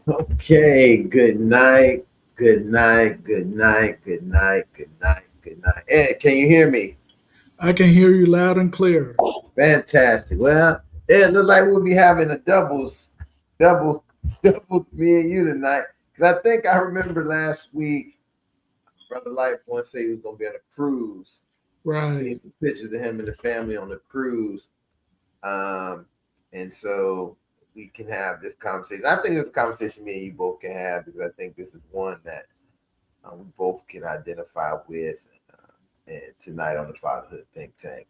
Okay, good night, good night, good night, good night, good night, good night. Ed, can you hear me? I can hear you loud and clear. Fantastic. Well, it looked like we'll be having a double, double me and you tonight. Because I think I remember last week, Brother Life once said he was going to be on a cruise. I seen Right. some pictures of him and the family on the cruise. Um, and so we can have this conversation. I think this conversation me and you both can have because I think this is one that we both can identify with and tonight on the Fatherhood Think Tank.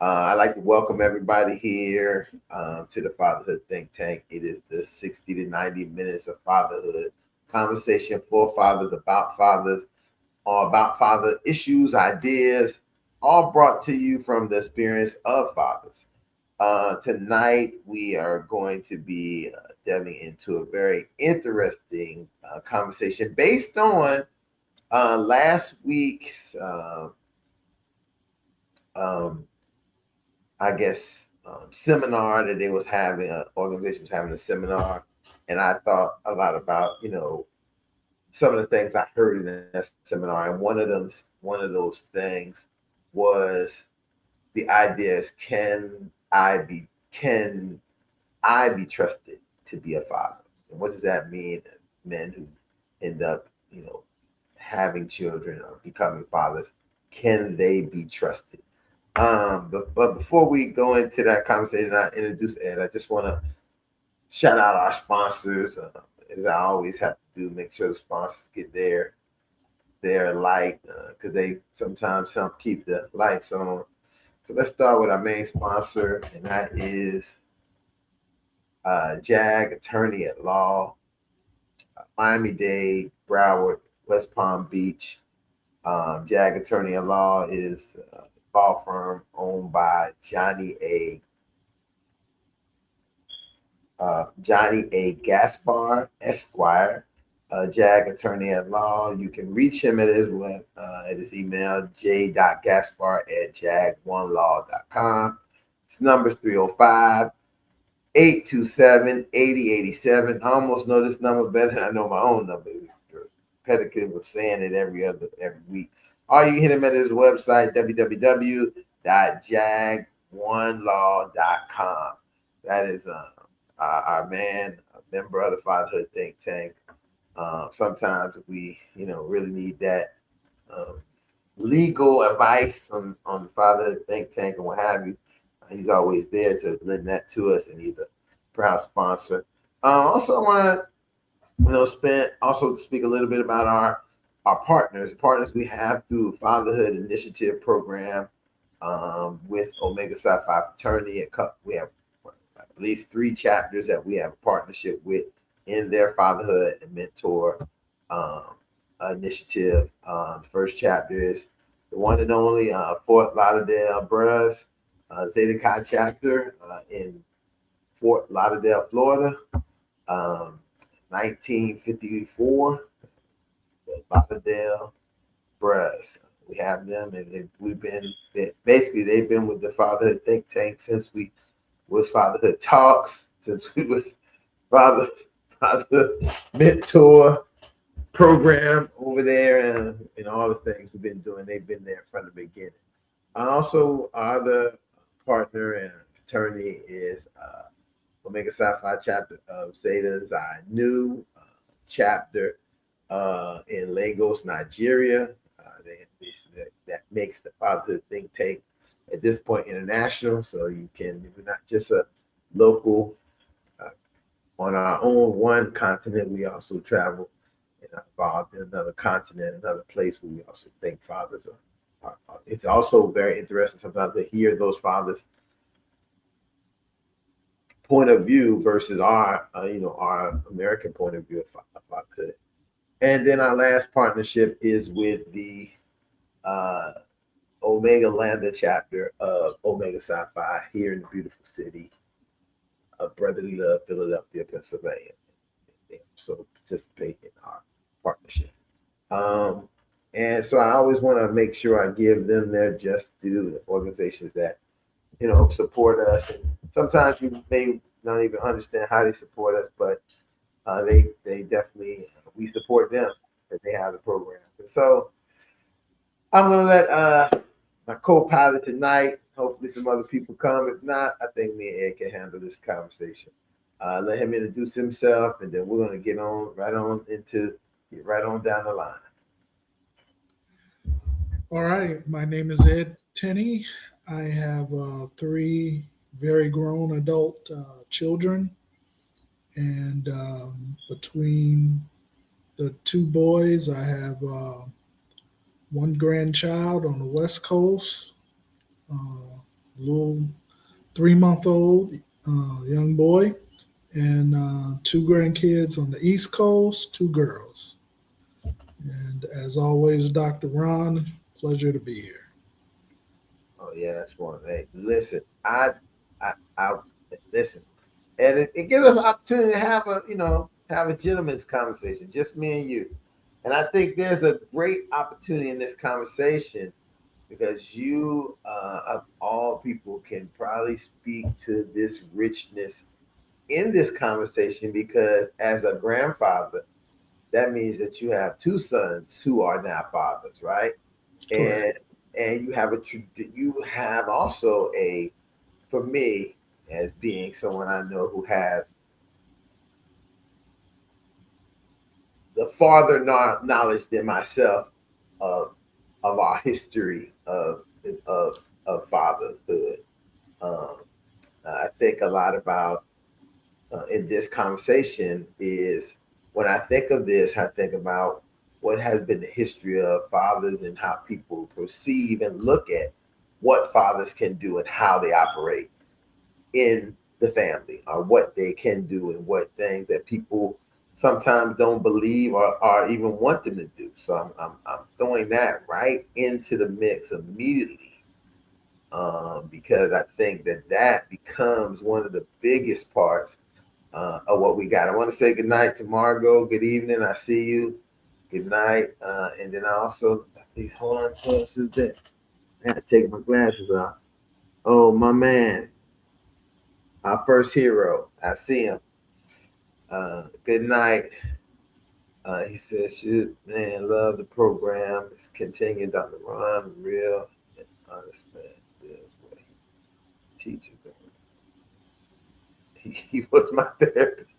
I'd like to welcome everybody here to the Fatherhood Think Tank. It is the 60 to 90 minutes of fatherhood conversation for fathers, about father issues, ideas, all brought to you from the experience of fathers. Tonight, we are going to be delving into a very interesting conversation based on last week's, um, I guess, seminar that they was having. An organization was having a seminar, and I thought a lot about some of the things I heard in that seminar, and one of those things was the idea is can I be trusted to be a father? And what does that mean? Men who end up having children or becoming fathers, can they be trusted? But before we go into that conversation, I introduce Ed. I just want to shout out our sponsors, as I always have to do. Make sure the sponsors get their light because they sometimes help keep the lights on. So let's start with our main sponsor, and that is JAG Attorney at Law, Miami Dade, Broward, West Palm Beach. JAG Attorney at Law is a law firm owned by Johnny A. Gaspar, Esquire, JAG Attorney at Law. You can reach him at his email, j.gaspar@jag1law.com. His number is 305 827 8087. I almost know this number better than I know my own number. Repetitive of saying it every week. Or you can hit him at his website, www.jag1law.com. That is our man, a member of the Fatherhood Think Tank. Sometimes we, really need that um, legal advice on the Fatherhood Think Tank and what have you. He's always there to lend that to us, and he's a proud sponsor. Also, I want to spend also speak a little bit about our partners we have through Fatherhood Initiative Program with Omega Psi Phi Fraternity. We have at least 3 chapters that we have a partnership with in their fatherhood and mentor um, initiative. The first chapter is the one and only Fort Lauderdale Bros Zeta Chi chapter in Fort Lauderdale, Florida. Um, 1954, the Lauderdale Bros. We have them, and basically they've been with the Fatherhood Think Tank since we was Fatherhood Talks, since we was Father Father Mentor program over there, and all the things we've been doing. They've been there from the beginning. Also, our other partner and attorney is Omega Psi Phi chapter of Zeta Xi Nu chapter in Lagos, Nigeria. That makes the Fatherhood Think Tank at this point international. So we're not just a local uh, on our own one continent. We also travel and are involved in another continent, another place where we also think fathers are. It's also very interesting sometimes to hear those fathers' point of view versus our American point of view of fatherhood. And then our last partnership is with the uh, Omega Lambda chapter of Omega Psi Phi here in the beautiful city of Brotherly Love, Philadelphia, Pennsylvania. They also participate in our partnership. Um, and so I always want to make sure I give them their just due, the organizations that support us. And sometimes you may not even understand how they support us, but they definitely, we support them that they have the program. And so I'm gonna let my co-pilot tonight. Hopefully, some other people come. If not, I think me and Ed can handle this conversation. Let him introduce himself, and then we're gonna get right on down the line. All right. My name is Ed Tenney. I have three very grown adult children. And between the two boys, I have one grandchild on the West Coast, little 3 month old young boy, and two grandkids on the East Coast, two girls. And as always, Dr. Ron, pleasure to be here. Oh yeah, that's one. Hey, listen, I listen, and it gives us an opportunity to have a gentleman's conversation, just me and you. And I think there's a great opportunity in this conversation because you, of all people, can probably speak to this richness in this conversation because as a grandfather, that means that you have two sons who are now fathers, right? Correct. And you have also a, for me, as being someone I know who has the farther knowledge than myself of our history of fatherhood. Um, I think a lot about in this conversation is when I think of this, I think about what has been the history of fathers and how people perceive and look at what fathers can do and how they operate in the family, or what they can do and what things that people sometimes don't believe or even want them to do. So I'm throwing that right into the mix immediately, because I think that becomes one of the biggest parts of what we got. I want to say good night to Margot. Good evening. I see you. Good night. And then I also, I think, hold on, what else is that? I had to take my glasses off. Oh, my man, our first hero. I see him. Good night. He says, shoot, man, love the program. It's continuing, Dr. Ron, real and honest man. This way. Teacher. He was my therapist.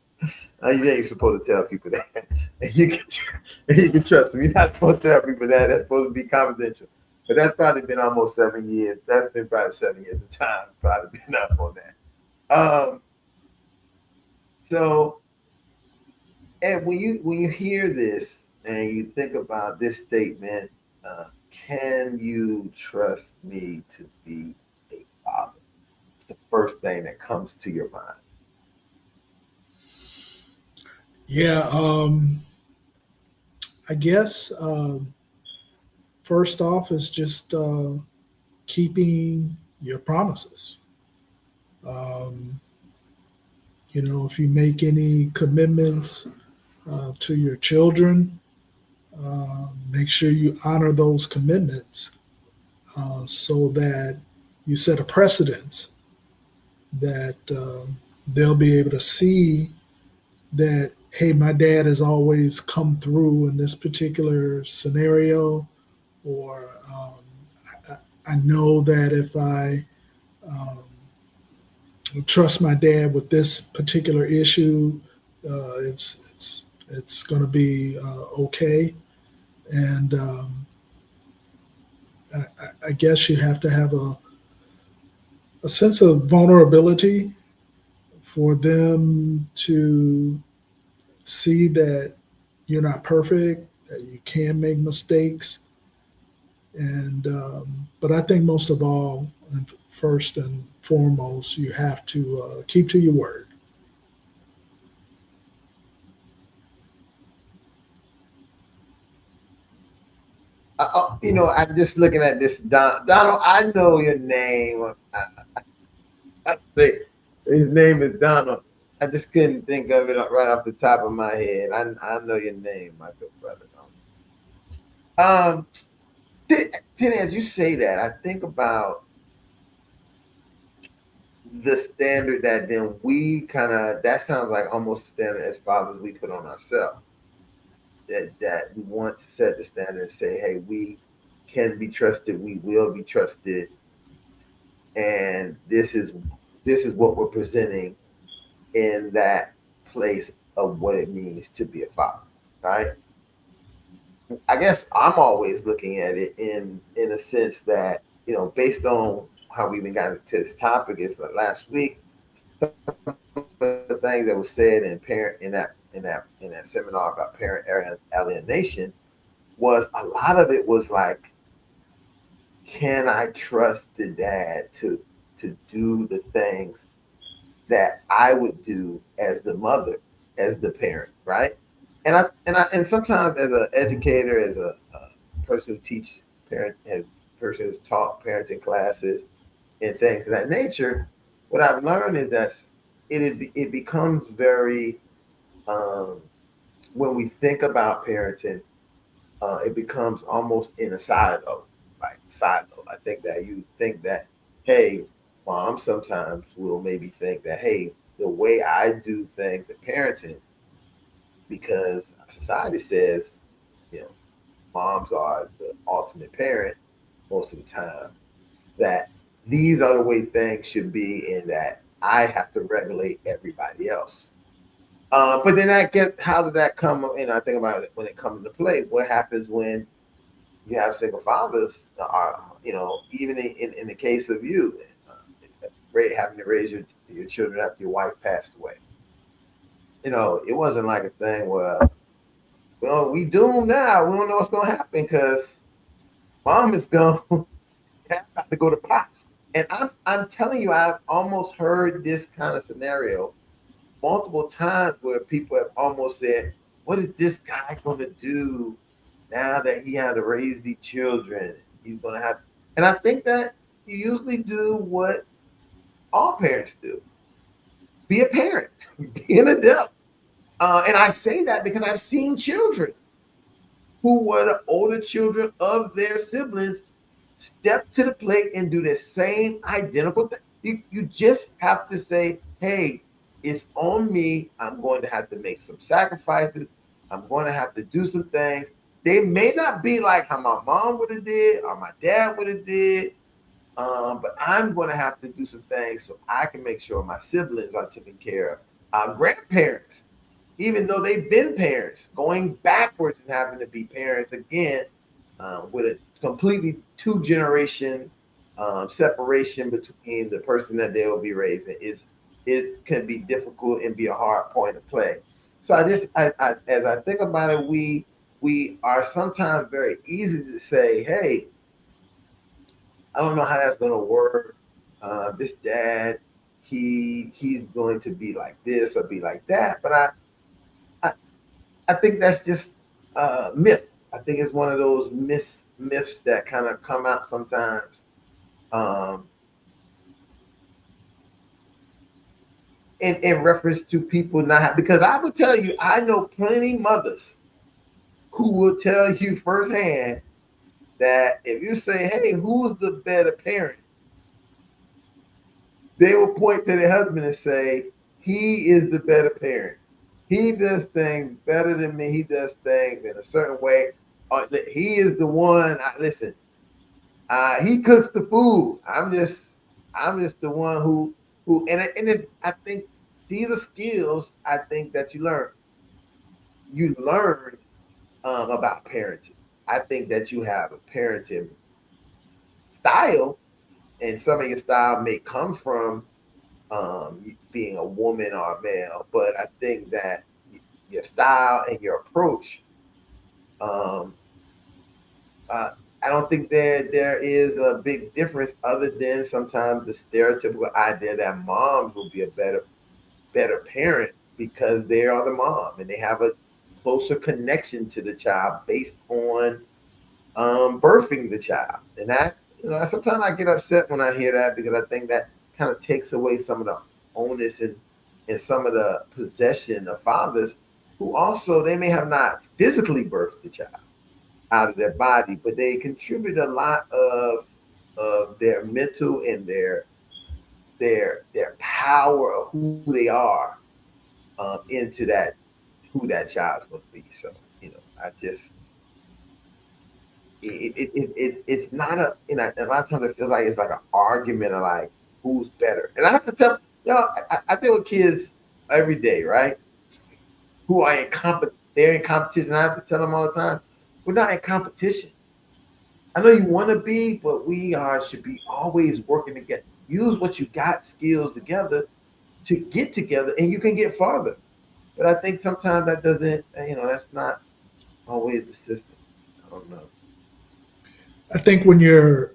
You ain't supposed to tell people that. And you can trust me. You're not supposed to tell people that. That's supposed to be confidential. But that's probably been almost 7 years. That's been probably 7 years of time. Probably been up on that. So, and when you hear this and you think about this statement, can you trust me to be a father? It's the first thing that comes to your mind. Yeah, I guess first off is just keeping your promises. Um, if you make any commitments to your children, make sure you honor those commitments so that you set a precedence that they'll be able to see that, hey, my dad has always come through in this particular scenario, or I know that if I um, trust my dad with this particular issue, it's going to be okay. And I guess you have to have a sense of vulnerability for them to see that you're not perfect, that you can make mistakes. And but I think most of all, and first and foremost, you have to keep to your word. I'm just looking at this, Donald. I know your name. I say his name is Donald. I just couldn't think of it right off the top of my head. I know your name, my good brother. Um, then as you say that, I think about the standard that then we kind of, that sounds like almost a standard as fathers we put on ourselves. That we want to set the standard and say, hey, we can be trusted, we will be trusted, and this is what we're presenting in that place of what it means to be a father, right? I guess I'm always looking at it in a sense that, based on how we even got into this topic is like last week, the things that was said in parent in that seminar about parent alienation was a lot of it was like, can I trust the dad to do the things that I would do as the mother, as the parent, right? And sometimes as an educator, as a person who teaches as a person who's taught parenting classes and things of that nature, what I've learned is that it becomes very um, when we think about parenting, it becomes almost in a silo, like silo. I think that you think that, hey, mom sometimes will maybe think that, hey, the way I do things in parenting, because society says, you know, moms are the ultimate parent most of the time, that these are the way things should be, and that I have to regulate everybody else. But then how did that come? I think about it when it comes into play. What happens when you have single fathers are, even in the case of you, having to raise your children after your wife passed away. It wasn't like a thing where, well, we doomed now. We don't know what's going to happen because mom is going to have to go to pots. And I'm telling you, I've almost heard this kind of scenario multiple times where people have almost said, what is this guy going to do now that he had to raise these children? He's going to have, and I think that you usually do what all parents do: be a parent, be an adult. And I say that because I've seen children who were the older children of their siblings step to the plate and do the same identical thing. You just have to say, hey, it's on me. I'm going to have to make some sacrifices. I'm going to have to do some things. They may not be like how my mom would have did or my dad would have did, but I'm going to have to do some things so I can make sure my siblings are taken care of. Our grandparents, even though they've been parents, going backwards and having to be parents again, with a completely two-generation separation between the person that they will be raising, it can be difficult and be a hard point of play. So as I think about it, we are sometimes very easy to say, hey, I don't know how that's going to work. This dad, he's going to be like this or be like that, but I I think that's just myth. I think it's one of those myths that kind of come out sometimes, um, in reference to people not, because I would tell you, I know plenty mothers who will tell you firsthand that if you say, hey, who's the better parent, they will point to their husband and say, he is the better parent. He does things better than me. He does things in a certain way. He is the one. Listen, he cooks the food. I'm just the one and I think these are skills I think that you learn. You learn about parenting. I think that you have a parenting style, and some of your style may come from being a woman or a male, but I think that your style and your approach, um, uh, I don't think there is a big difference other than sometimes the stereotypical idea that moms will be a better parent because they are the mom and they have a closer connection to the child based on birthing the child. And that, sometimes I get upset when I hear that because I think that kind of takes away some of the onus and some of the possession of fathers who also, they may have not physically birthed the child out of their body, but they contribute a lot of their mental and their their power of who they are into that who that child's going to be. So I just it's not a lot of times it feels like it's like an argument of like who's better. And I have to tell I deal with kids every day, right? Who are they're in competition. I have to tell them all the time, we're not in competition. I know you want to be, but we should be always working together. Use what you got skills together to get together, and you can get farther. But I think sometimes that doesn't, that's not always the system. I don't know. I think when you're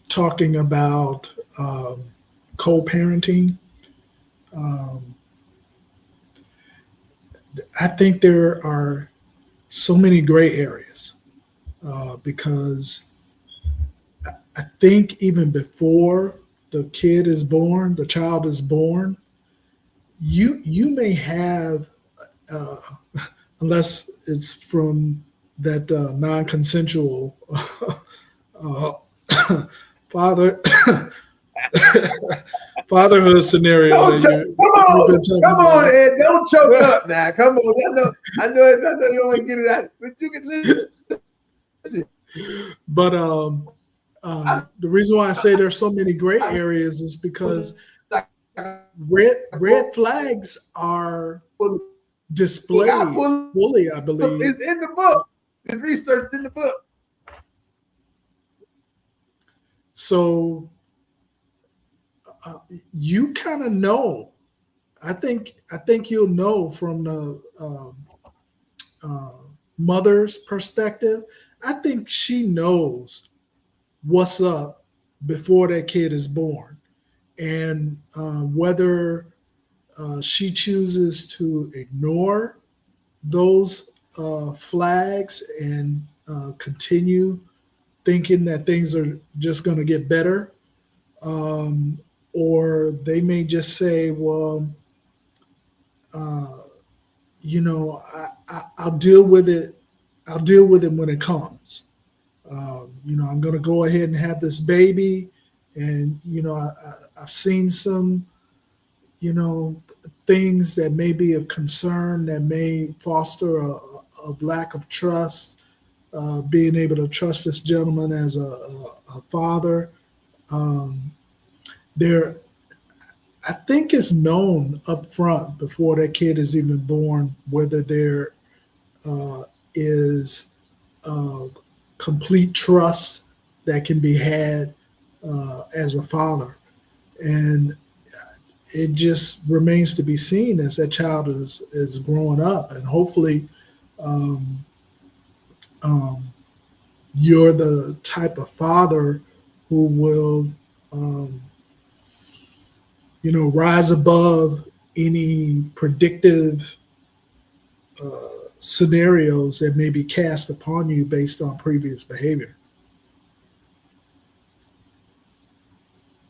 talking about co-parenting, um, I think there are so many gray areas because I think even before the kid is born, the child is born, you may have, uh, unless it's from that non-consensual uh, father fatherhood scenario Don't that choke. Come you've been on, talking come on, about. Ed. Don't choke up now. Come on. I know you don't want to get it out, but you can listen. But the reason why I say there's so many gray areas is because red flags are displayed fully, I believe. It's in the book. It's researched in the book. So you kind of know. I think you'll know from the uh, mother's perspective. I think she knows what's up before that kid is born, and whether she chooses to ignore those flags and continue thinking that things are just going to get better, um, or they may just say, "Well, uh, I'll deal with it. I'll deal with it when it comes. I'm going to go ahead and have this baby, and I've seen some, things that may be of concern that may foster a lack of trust, being able to trust this gentleman as a father. Um, there, I think it's known up front before that kid is even born whether there is complete trust that can be had as a father. And it just remains to be seen as that child is growing up. And hopefully, um, um, you're the type of father who will, um, rise above any predictive scenarios that may be cast upon you based on previous behavior.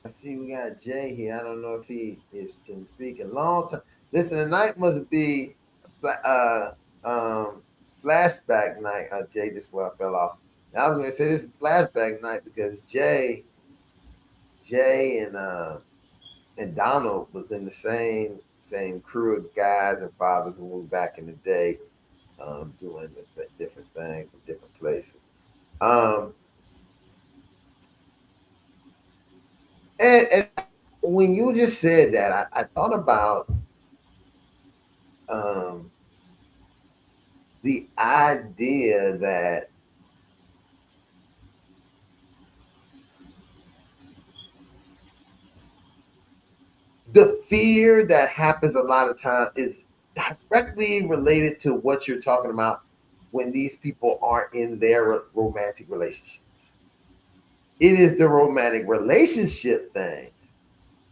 I see we got Jay here. I don't know if can speak a long time. Listen, tonight must be um flashback night. Jay just fell off. Now I was gonna say this is flashback night because Jay and Donald was in the same crew of guys and fathers who moved back in the day, doing the different things in different places. Um, and when you just said that, I thought about um, the idea that the fear that happens a lot of times is directly related to what you're talking about when these people are in their romantic relationships. It is the romantic relationship things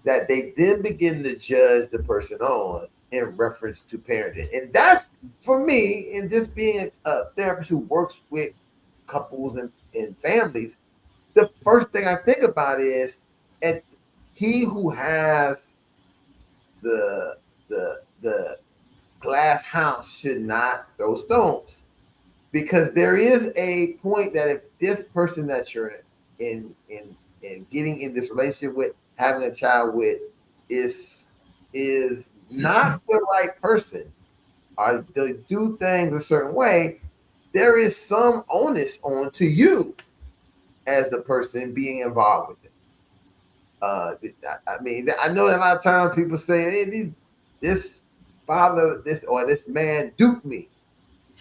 that they then begin to judge the person on in reference to parenting. And that's for me, and just being a therapist who works with couples and families, the first thing I think about is and he who has the the glass house should not throw stones. Because there is a point that if this person that you're in getting in this relationship with having a child with is not the right person, or they do things a certain way, there is some onus on to you as the person being involved with it. I mean, I know that a lot of times people say, hey, this father, this or this man duped me,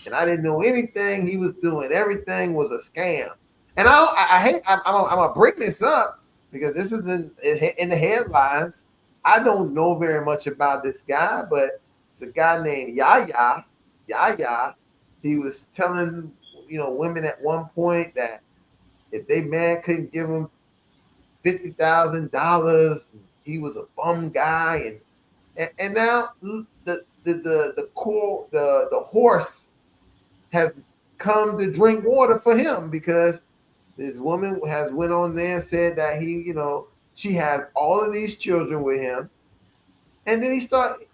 and I didn't know anything he was doing. Everything was a scam. And I hate, I'm gonna bring this up because this is in the headlines. I don't know very much about this guy, but it's a guy named Yaya. Yaya, he was telling women at one point that if they man couldn't give him $50,000, he was a bum guy, and now the horse has come to drink water for him because this woman has went on there and said that she has all of these children with him, and then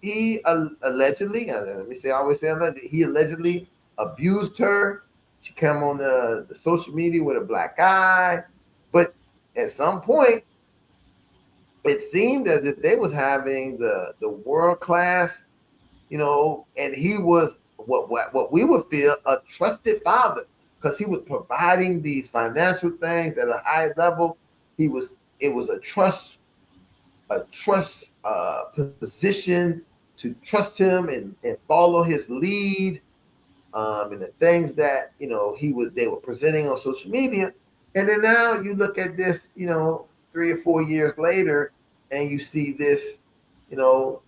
he allegedly, let me say, I always say allegedly, he allegedly abused her. She came on the social media with a black guy, but at some point it seemed as if they was having the world class, and he was what we would feel a trusted father because he was providing these financial things at a high level. It was a trust position to trust him and follow his lead, and the things that they were presenting on social media. And then now you look at this 3 or 4 years later, and you see this you know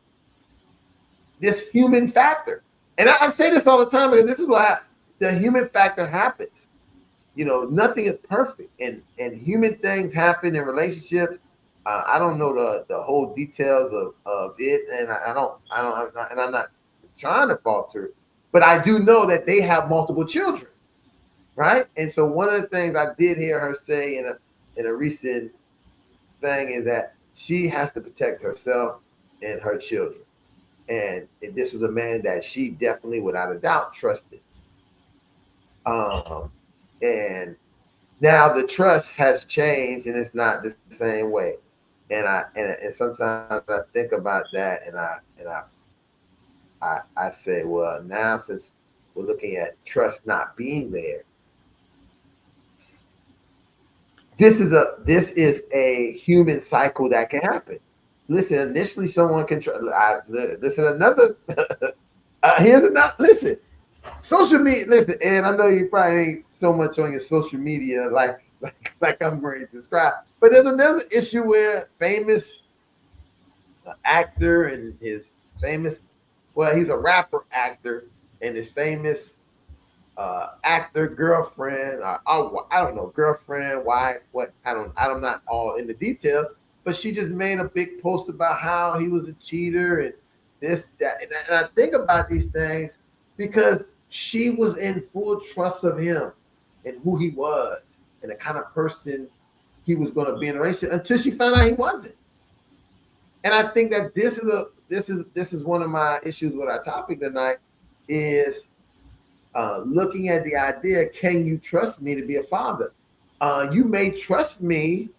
this human factor. And I say this all the time because this is what the human factor happens. Nothing is perfect, and human things happen in relationships. I don't know the whole details of it, and I'm not trying to falter, but I do know that they have multiple children, right? And so one of the things I did hear her say in a recent thing is that she has to protect herself and her children. And this was a man that she definitely, without a doubt, trusted. And now the trust has changed, and it's not the same way. And sometimes I think about that, and I say, well, now since we're looking at trust not being there, this is a human cycle that can happen. Listen, initially someone can listen. Another here's another. Listen, social media. Listen, and I know you probably ain't so much on your social media like I'm ready to describe, but there's another issue where famous actor and his famous, well, he's a rapper actor, and his famous actor girlfriend, or I don't know, girlfriend, wife, what, I'm not all in the detail, but she just made a big post about how he was a cheater and this, that, and I think about these things because she was in full trust of him and who he was and the kind of person he was going to be in a relationship until she found out he wasn't. And I think that this is one of my issues with our topic tonight is looking at the idea, can you trust me to be a father? You may trust me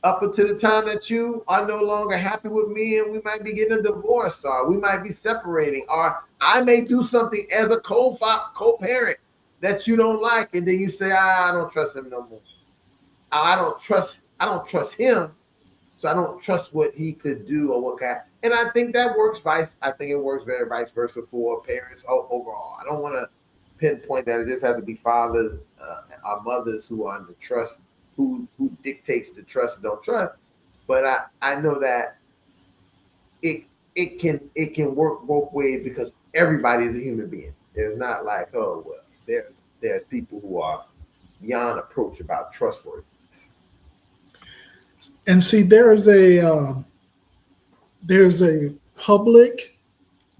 up until the time that you are no longer happy with me and we might be getting a divorce, or we might be separating, or I may do something as a co-parent that you don't like, and then you say, I don't trust him no more. I don't trust him, so I don't trust what he could do or what can. And I think that works I think it works very vice versa for parents overall. I don't want to pinpoint that it just has to be fathers or mothers who are under trust, who dictates the trust and don't trust. But I know that it can work both ways because everybody is a human being. There's not like, oh well, there's people who are beyond approach about trustworthiness. And see, there's a public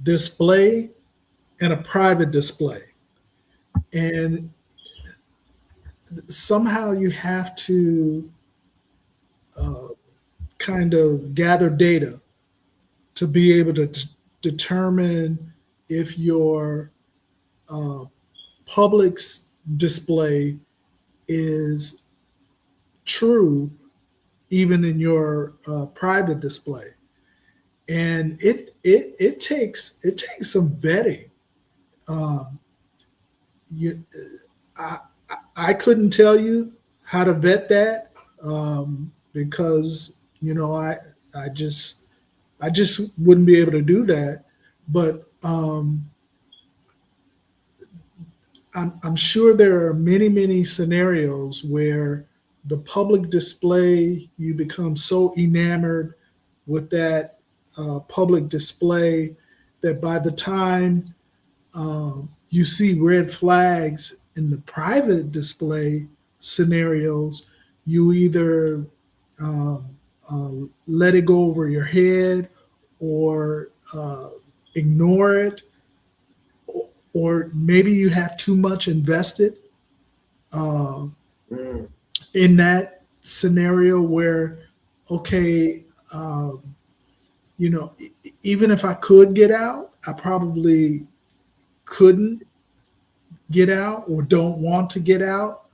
display and a private display, and somehow you have to uh, kind of gather data to be able to determine if your uh, public's display is true even in your private display. And it takes some vetting. Um, you, I I couldn't tell you how to vet that, because I just wouldn't be able to do that. But I'm sure there are many scenarios where the public display, you become so enamored with that public display that by the time you see red flags in the private display scenarios, you either um, let it go over your head, or ignore it, or maybe you have too much invested uh, Mm. in that scenario where, okay, um, even if I could get out, I probably couldn't get out, or don't want to get out,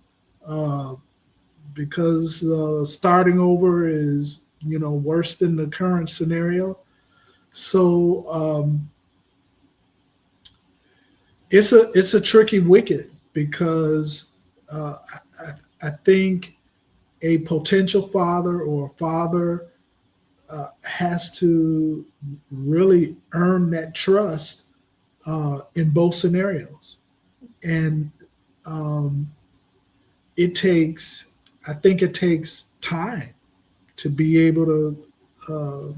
uh, because starting over is worse than the current scenario. So it's a tricky wicket, because I think a potential father or a father has to really earn that trust in both scenarios. And um, I think it takes time to be able to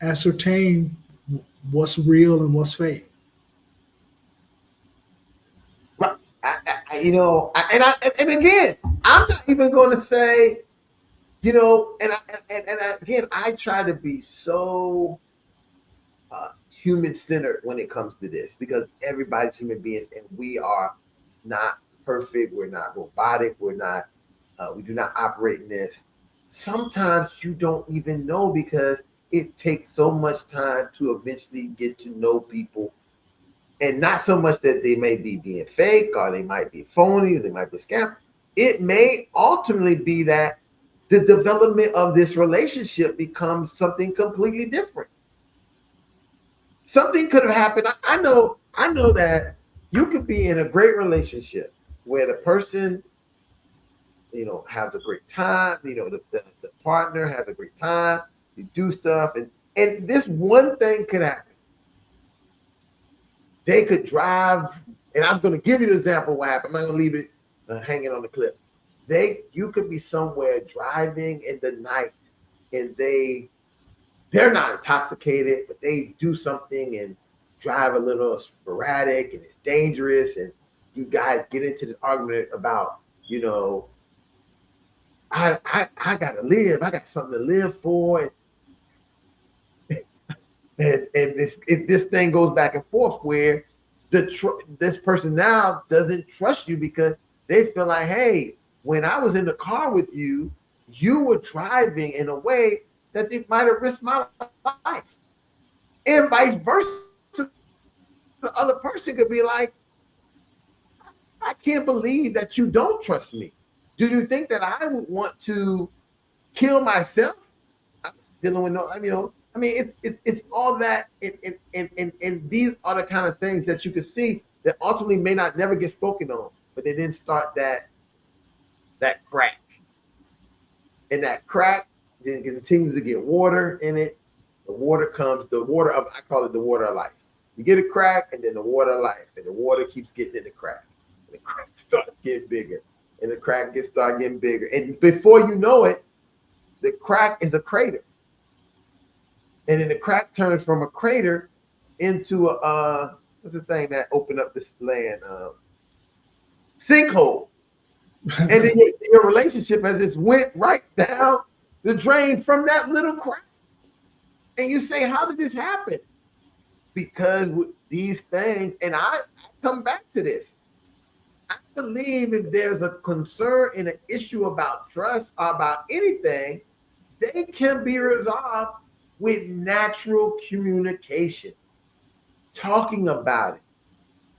ascertain what's real and what's fake. Right. And again, I'm not even going to say, again, I try to be so human centered when it comes to this, because everybody's human being, and we are not perfect. We're not robotic. We do not operate in this. Sometimes you don't even know, because it takes so much time to eventually get to know people, and not so much that they may be being fake, or they might be phonies, they might be scam. It may ultimately be that the development of this relationship becomes something completely different. Something could have happened. I know that you could be in a great relationship where the person, have a great time, the partner has a great time, you do stuff, and this one thing could happen. They could drive, and I'm going to give you the example of what happened. I'm not going to leave it hanging on the cliff. You could be somewhere driving in the night, and they're not intoxicated, but they do something and drive a little sporadic, and it's dangerous, and you guys get into this argument about, I gotta live, I got something to live for, and this thing goes back and forth where this person now doesn't trust you, because they feel like, hey, when I was in the car with you, you were driving in a way that they might have risked my life, and vice versa. The other person could be like, I can't believe that you don't trust me. Do you think that I would want to kill myself? I'm dealing with no, it's all that, and these are the kind of things that you can see that ultimately may not never get spoken on, but they didn't start that crack, and that crack then continues to get water in it. The water of, I call it the water of life. You get a crack, and then the water of life, and the water keeps getting in the crack. And the crack starts getting bigger, and the crack starts getting bigger, and before you know it, the crack is a crater. And then the crack turns from a crater into what's the thing that opened up this land? Sinkhole. And then your relationship has just went right down the drain from that little crack. And you say, how did this happen? Because with these things, and I come back to this. I believe if there's a concern and an issue about trust or about anything, they can be resolved with natural communication, talking about it.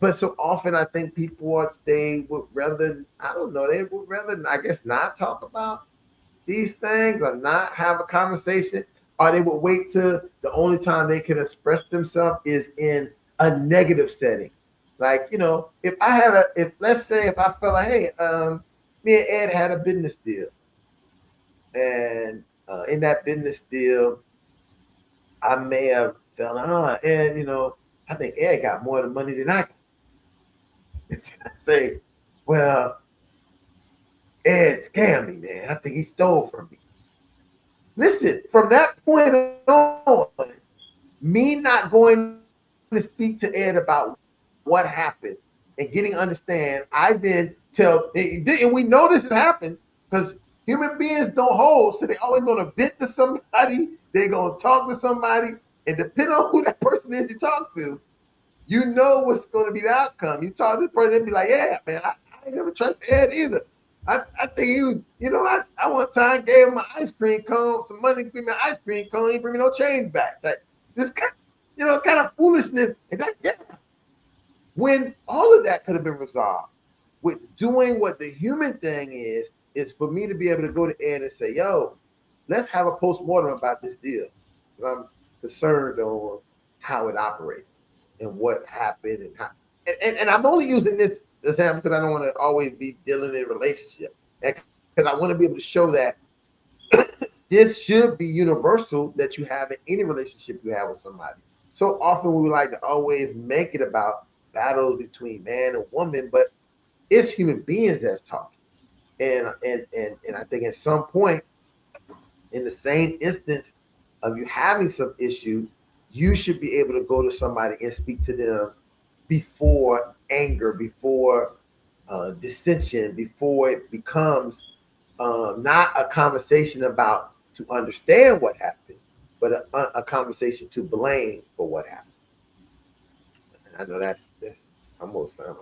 But so often I think they would rather, I don't know, they would rather, I guess, not talk about these things or not have a conversation, or they would wait till the only time they can express themselves is in a negative setting. Like, if let's say if I felt like, hey, me and Ed had a business deal, and in that business deal, I may have felt, Ed, I think Ed got more of the money than I got. I say, well, Ed scammed me, man. I think he stole from me. Listen, from that point on, me not going to speak to Ed about what happened and getting understand, I then tell, and we know this has happened because human beings don't hold, so they always going to vent to somebody, they're going to talk to somebody, and depending on who that person is you talk to, you know what's going to be the outcome. You talk to the person and be like, yeah, man, I ain't never trusted Ed either. I think he was, I one time gave him an ice cream cone, some money to give me an ice cream cone, he bring me no change back. Like, this kind of foolishness. And when all of that could have been resolved with doing what the human thing is for me to be able to go to Ed and say, yo, let's have a postmortem about this deal. Because I'm concerned on how it operates and what happened and how. And I'm only using this example because I don't want to always be dealing in a relationship. Because I want to be able to show that this should be universal that you have in any relationship you have with somebody. So often we like to always make it about battles between man and woman, but it's human beings that's talking. And I think at some point, in the same instance of you having some issue, you should be able to go to somebody and speak to them before anger, before dissension, before it becomes not a conversation about to understand what happened, but a conversation to blame for what happened. And I know that's almost sound.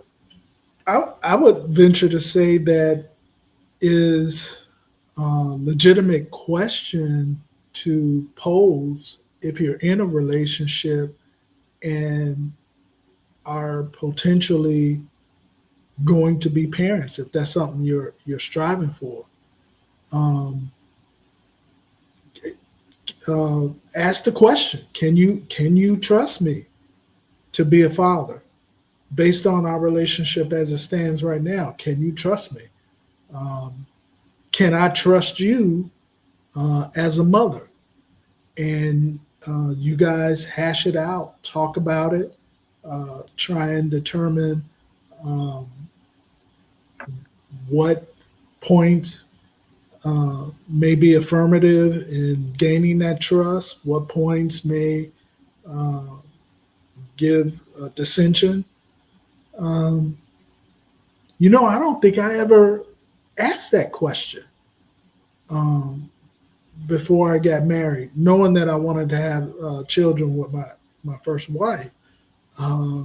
I would venture to say that is a legitimate question to pose if you're in a relationship and are potentially going to be parents, if that's something you're striving for. Um, Ask the question: Can you trust me to be a father based on our relationship as it stands right now? Can you trust me? Um, can I trust you as a mother? And you guys hash it out, talk about it, try and determine um, what points may be affirmative in gaining that trust, what points may uh, give dissension. Um, I don't think I ever asked that question um, before I got married, knowing that I wanted to have children with my first wife. Uh,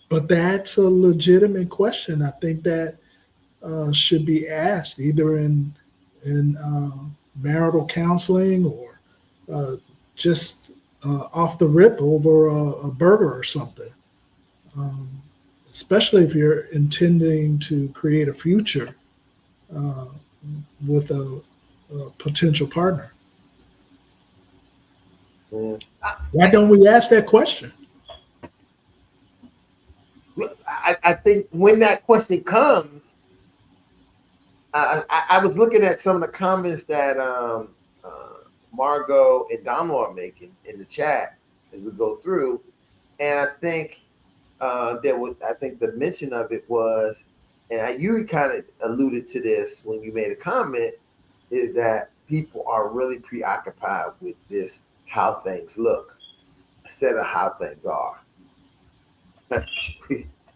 but that's a legitimate question. I think that should be asked either in marital counseling or just off the rip over a burger or something. Um, Especially if you're intending to create a future uh, with a potential partner. Yeah. Why don't we ask that question? I think when that question comes, I was looking at some of the comments that Margot and Damo are making in the chat as we go through, and I think I think the mention of it was, and you kind of alluded to this when you made a comment, is that people are really preoccupied with this how things look instead of how things are.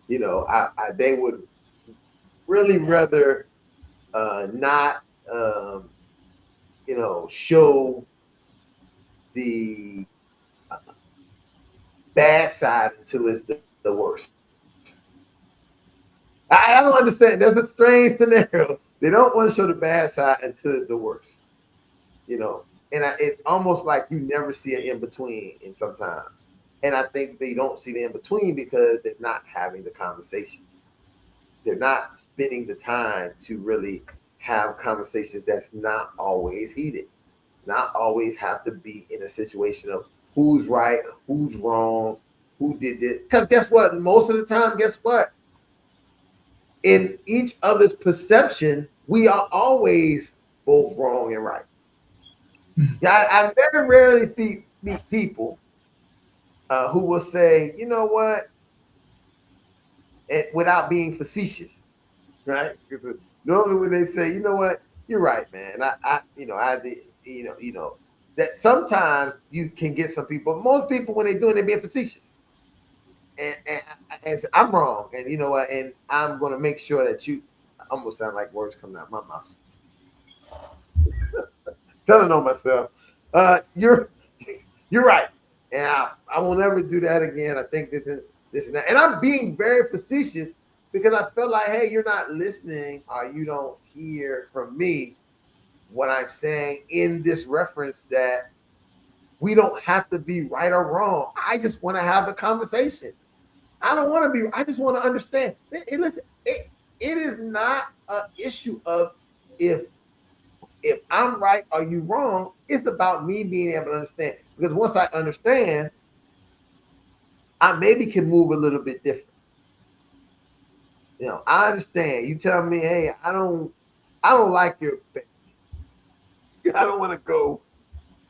They would really rather not, show the bad side until it's the worst. I don't understand. There's a strange scenario. They don't want to show the bad side until it's the worst. And it's almost like you never see an in between in sometimes. And I think they don't see the in between because they're not having the conversation. They're not spending the time to really have conversations that's not always heated, not always have to be in a situation of who's right, who's wrong, who did this. Because guess what? Most of the time, guess what? In each other's perception, we are always both wrong and right. Yeah, I very rarely meet people who will say, you know what, without being facetious, right? Normally when they say, you know what, you're right, man. That sometimes you can get some people. Most people when they're doing, they're being facetious, and I'm wrong, and you know what, and I'm gonna make sure that you. I almost sound like words coming out my mouth. Telling on myself, you're you're right, and I will never do that again. I think this and that, and I'm being very facetious because I feel like, hey, you're not listening, or you don't hear from me what I'm saying in this reference that we don't have to be right or wrong. I just want to have the conversation. I don't want to be. I just want to understand. It is not an issue of if I'm right or you wrong. It's about me being able to understand. Because once I understand, I maybe can move a little bit different. I understand. You tell me, hey, I don't like your I don't want to go.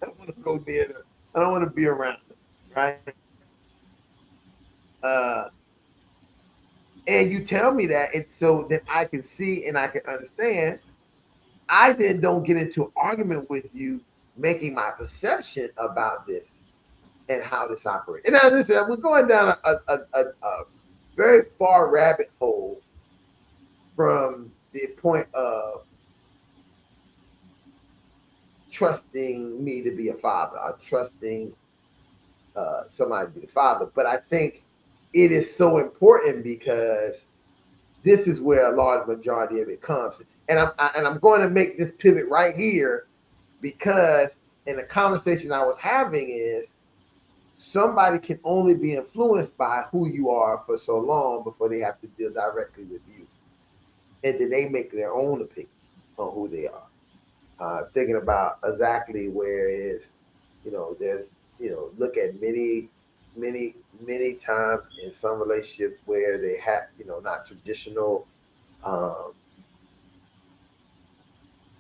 I don't want to go near them. I don't want to be around them, right? Uh, and you tell me that, and so that I can see and I can understand. I then don't get into an argument with you, making my perception about this and how this operates. And now listen, we're going down a very far rabbit hole from the point of trusting me to be a father or trusting somebody to be the father. But I think it is so important because this is where a large majority of it comes. And I'm going to make this pivot right here because in the conversation I was having is somebody can only be influenced by who you are for so long before they have to deal directly with you. And then they make their own opinion on who they are. Thinking about exactly where it is, there's, look at many times in some relationships where they have, not traditional um,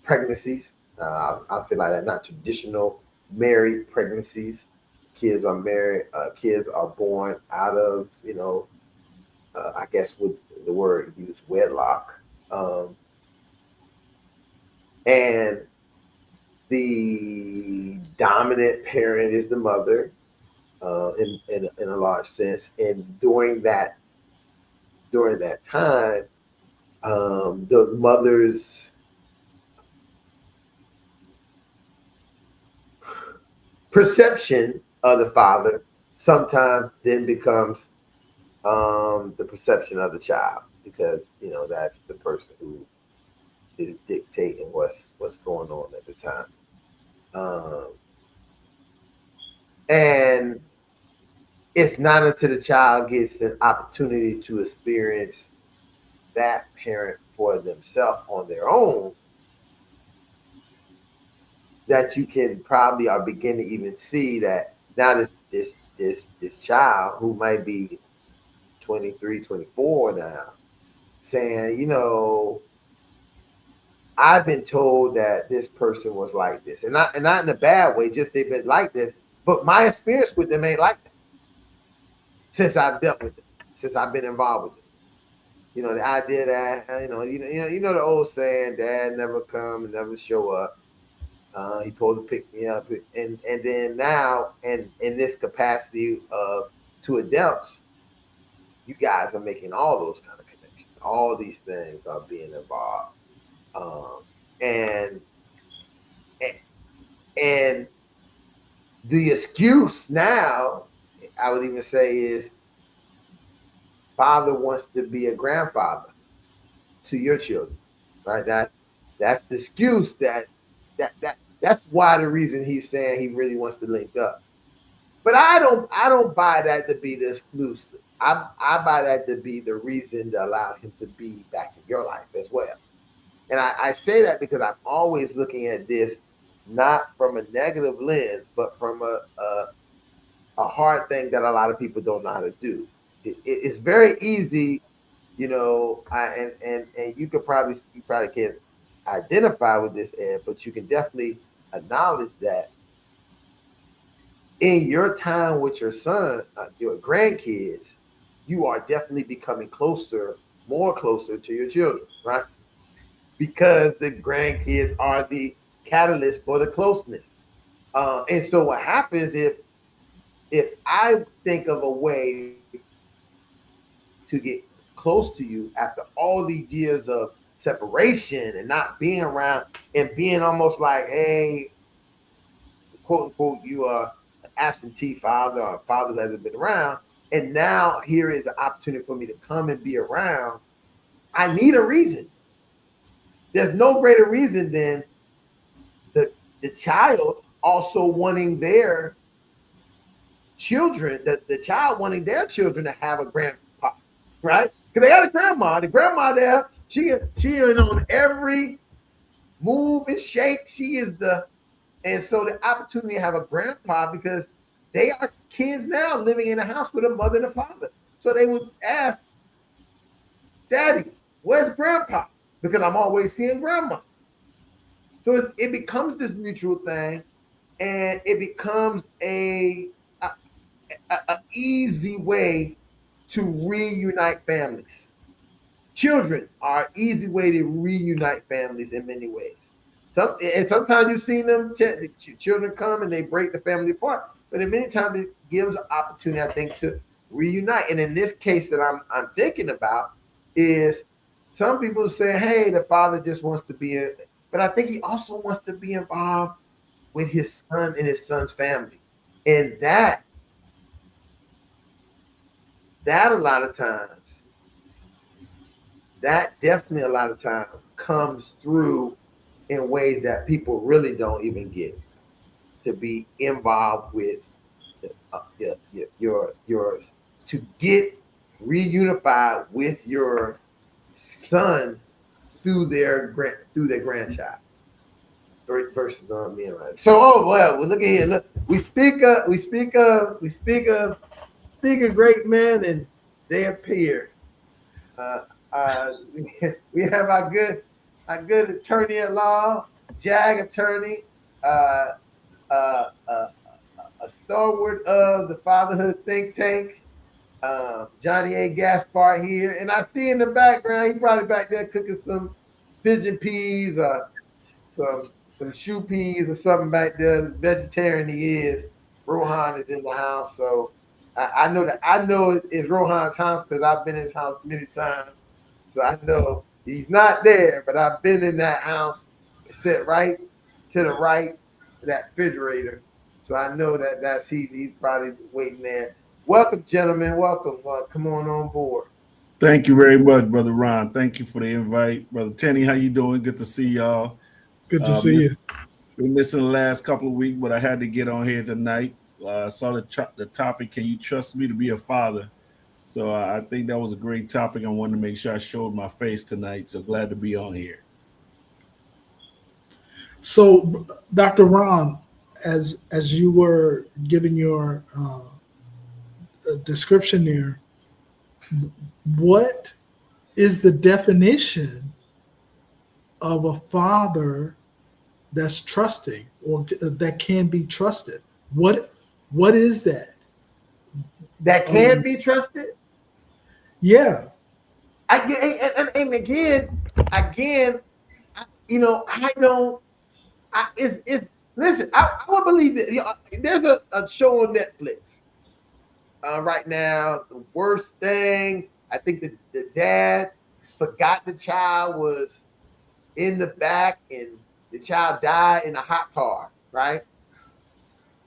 pregnancies. I'll say like that, not traditional married pregnancies. Kids are married. Kids are born out of, I guess with the word used, wedlock. And the dominant parent is the mother, in a large sense. And during that time, the mother's perception of the father sometimes then becomes the perception of the child because that's the person who is dictating what's going on at the time. And it's not until the child gets an opportunity to experience that parent for themselves on their own that you can probably or begin to even see that now this child who might be 23, 24 now saying, I've been told that this person was like this, and not in a bad way, just they've been like this. But my experience with them ain't like that since I've dealt with them, since I've been involved with them. The idea that the old saying, "Dad never come and never show up." He supposed to pick me up, and then now, and in this capacity of two adults, you guys are making all those kind of connections. All these things are being involved, um, and and the excuse now, I would even say, is father wants to be a grandfather to your children, right? That's the excuse that's why the reason he's saying he really wants to link up. But I don't buy that to be the exclusive. I buy that to be the reason to allow him to be back in your life as well. And I say that because I'm always looking at this not from a negative lens, but from a hard thing that a lot of people don't know how to do. It's very easy, and you probably can't identify with this, Ed, but you can definitely acknowledge that in your time with your son, your grandkids, you are definitely becoming more closer to your children, right? Because the grandkids are the catalyst for the closeness. And so what happens if I think of a way to get close to you after all these years of separation and not being around and being almost like, hey, quote unquote, you are an absentee father or a father that hasn't been around. And now here is an opportunity for me to come and be around. I need a reason. There's no greater reason than the child also wanting their children, the child wanting their children to have a grandpa, right? Because they got a grandma. The grandma there, she is on every move and shake. She is and so the opportunity to have a grandpa, because they are kids now living in a house with a mother and a father. So they would ask, Daddy, where's grandpa? Because I'm always seeing grandma. So it becomes this mutual thing, and it becomes a easy way to reunite families. Children are an easy way to reunite families in many ways. And sometimes you've seen them, children come and they break the family apart. But in many times it gives an opportunity, I think, to reunite. And in this case that I'm thinking about is some people say, hey, the father just wants to be but I think he also wants to be involved with his son and his son's family. And that a lot of times, that definitely a lot of times comes through in ways that people really don't even get, to be involved with yours, to get reunified with your son through their grandchild versus on being right. So look at here. Look, we speak of great men, and they appear. Uh, we have our good attorney at law, JAG attorney, uh, a stalwart of the Fatherhood Think Tank, Johnny A. Gaspar here, and I see in the background he probably back there cooking some pigeon peas or some shoe peas or something back there. Vegetarian he is. Rohan is in the house, so I know it's Rohan's house because I've been in his house many times. So I know he's not there, but I've been in that house, sit right to the right of that refrigerator. So I know that's he's probably waiting there. Welcome, gentlemen. Welcome. Come on board. Thank you very much, Brother Ron. Thank you for the invite. Brother Tenny, how you doing? Good to see y'all. Good to see you. Been missing the last couple of weeks, but I had to get on here tonight. I saw the topic, can you trust me to be a father? So I think that was a great topic. I wanted to make sure I showed my face tonight. So glad to be on here. So, Dr. Ron, as you were giving your description there, what is the definition of a father that's trusting or that can be trusted? What is that? That can be trusted? Yeah. And again, I don't. Listen. I would believe that there's a show on Netflix right now. The worst thing. I think the dad forgot the child was in the back, and the child died in a hot car. Right.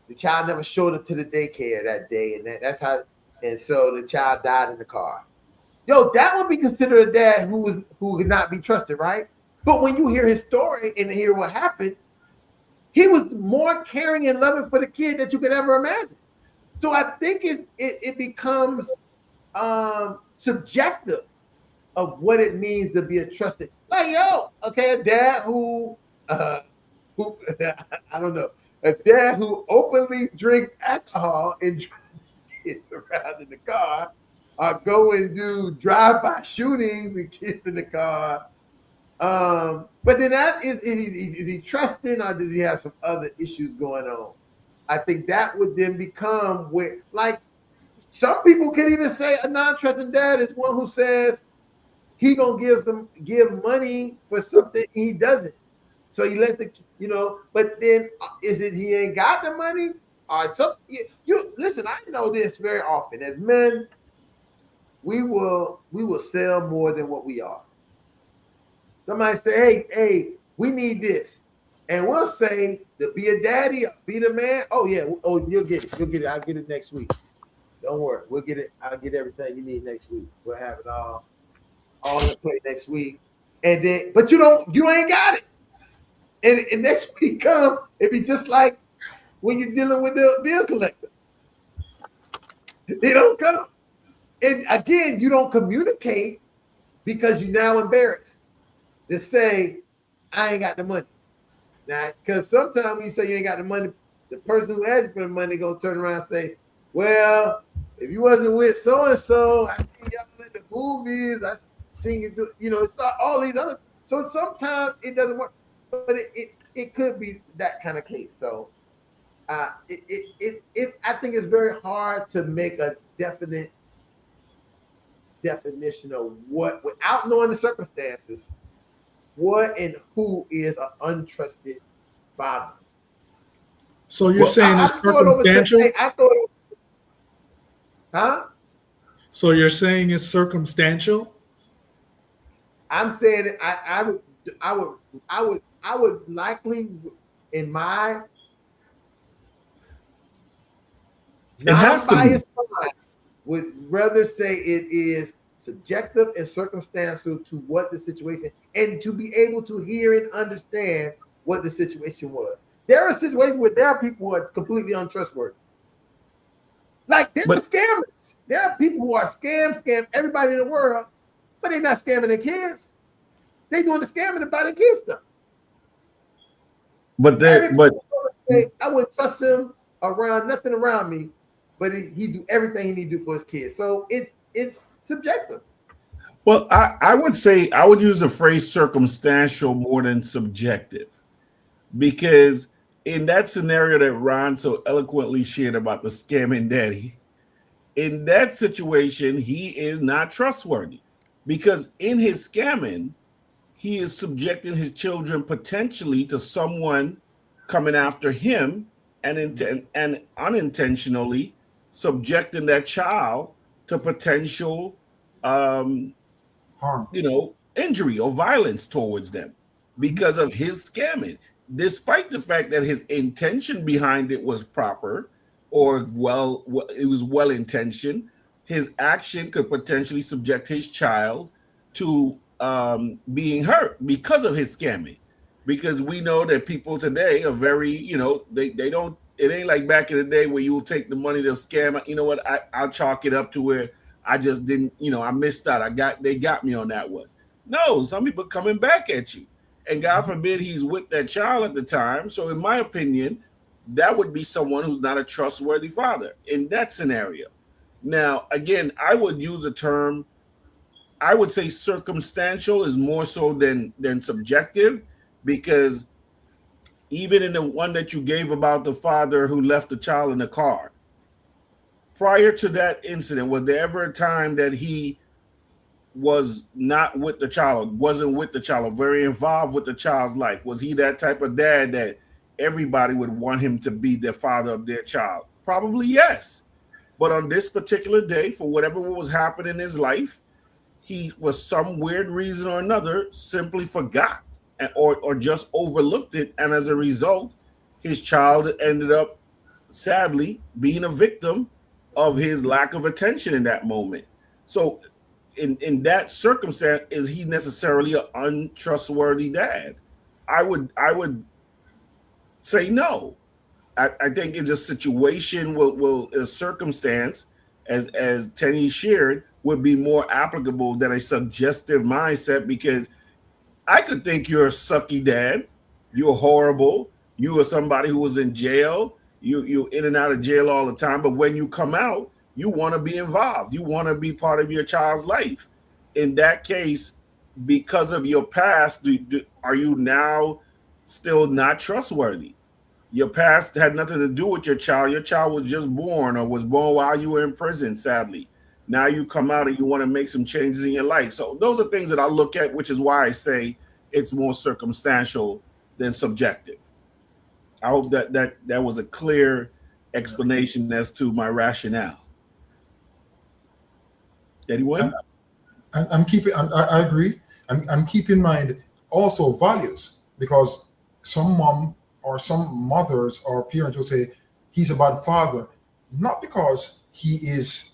The child never showed up to the daycare that day, and that's how. And so the child died in the car. Yo, that would be considered a dad who could not be trusted, right? But when you hear his story and hear what happened, he was more caring and loving for the kid that you could ever imagine. So I think it becomes subjective of what it means to be a trusted, like, yo, okay, a dad who I don't know, a dad who openly drinks alcohol and drives kids around in the car, or go and do drive-by shootings with kids in the car. But then that is he trusting, or does he have some other issues going on? I think that would then become where, like, some people can even say a non-trusting dad is one who says he gonna give money for something he doesn't. So he let but then is it he ain't got the money? Or some you listen, I know this very often. As men, we will sell more than what we are. Somebody say, hey, we need this. And we'll say to be a daddy, be the man. Oh, yeah. Oh, you'll get it. You'll get it. I'll get it next week. Don't worry. We'll get it. I'll get everything you need next week. We'll have it all in play next week. And then, but you ain't got it. And next week come, it be just like when you're dealing with the bill collector. They don't come. And again, you don't communicate because you're now embarrassed to say, I ain't got the money. Now, because sometimes when you say you ain't got the money, the person who asked you for the money gonna turn around and say, well, if you wasn't with so-and-so, I seen y'all at the movies, I seen you do, it's not all these other. So sometimes it doesn't work, but it could be that kind of case. So I think it's very hard to make a definite definition of what, without knowing the circumstances, what and who is an untrusted father. So you're saying it's circumstantial? Huh? So you're saying it's circumstantial? I'm saying I would likely, in my non-biased mind, would rather say it is subjective and circumstantial to what the situation, and to be able to hear and understand what the situation was. There are situations where there are people who are completely untrustworthy. Like there are scammers. There are people who are scam everybody in the world, but they're not scamming their kids. They doing the scamming about their kids stuff. I wouldn't trust him around nothing around me, but he do everything he need to do for his kids. So it's subjective. Well, I would say I would use the phrase circumstantial more than subjective, because in that scenario that Ron so eloquently shared about the scamming daddy, in that situation, he is not trustworthy, because in his scamming, he is subjecting his children potentially to someone coming after him and unintentionally subjecting that child to potential harm, injury or violence towards them because of his scamming, despite the fact that his intention behind it was proper, or it was well intentioned. His action could potentially subject his child to being hurt because of his scamming. Because we know that people today are very, they don't. It ain't like back in the day where you will take the money, they'll scam. You know what? I'll chalk it up to where I just didn't, I missed out. They got me on that one. No, some people coming back at you. And God forbid he's with that child at the time. So in my opinion, that would be someone who's not a trustworthy father in that scenario. Now, again, I would use a term, I would say circumstantial is more so than subjective, because even in the one that you gave about the father who left the child in the car, prior to that incident, was there ever a time that he was not with the child, wasn't with the child, or very involved with the child's life? Was he that type of dad that everybody would want him to be the father of their child? Probably yes. But on this particular day, for whatever was happening in his life, he, for some weird reason or another, simply forgot or just overlooked it. And as a result, his child ended up, sadly, being a victim of his lack of attention in that moment. So in that circumstance, is he necessarily an untrustworthy dad? I would say no. I think it's a situation, a circumstance as Tenny shared, would be more applicable than a suggestive mindset, because I could think you're a sucky dad, you're horrible, you are somebody who was in jail, you're in and out of jail all the time, but when you come out, you want to be involved, you want to be part of your child's life. In that case, because of your past, are you now still not trustworthy? Your past had nothing to do with your child. Your child was just born, or was born while you were in prison, sadly. Now you come out and you want to make some changes in your life. So those are things that I look at, which is why I say it's more circumstantial than subjective. I hope that was a clear explanation as to my rationale. Anyone? I'm keeping. I agree. I'm keeping in mind also values, because some mom or some mothers or parents will say he's a bad father, not because he has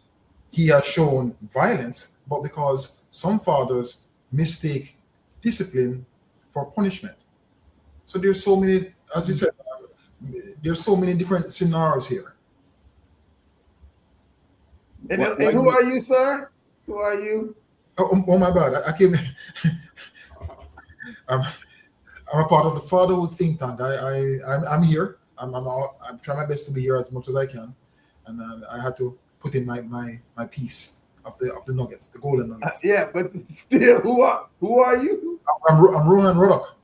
shown violence, but because some fathers mistake discipline for punishment. So there's so many, as you said, there's so many different scenarios here. And who are you, sir? Who are you? Oh my bad. I came. I'm a part of the Fatherhood Think Tank. I'm here. I'm trying my best to be here as much as I can, and I had to put in my piece of the nuggets, the golden nuggets. Yeah, but still, who are you? I'm Rohan Roddock.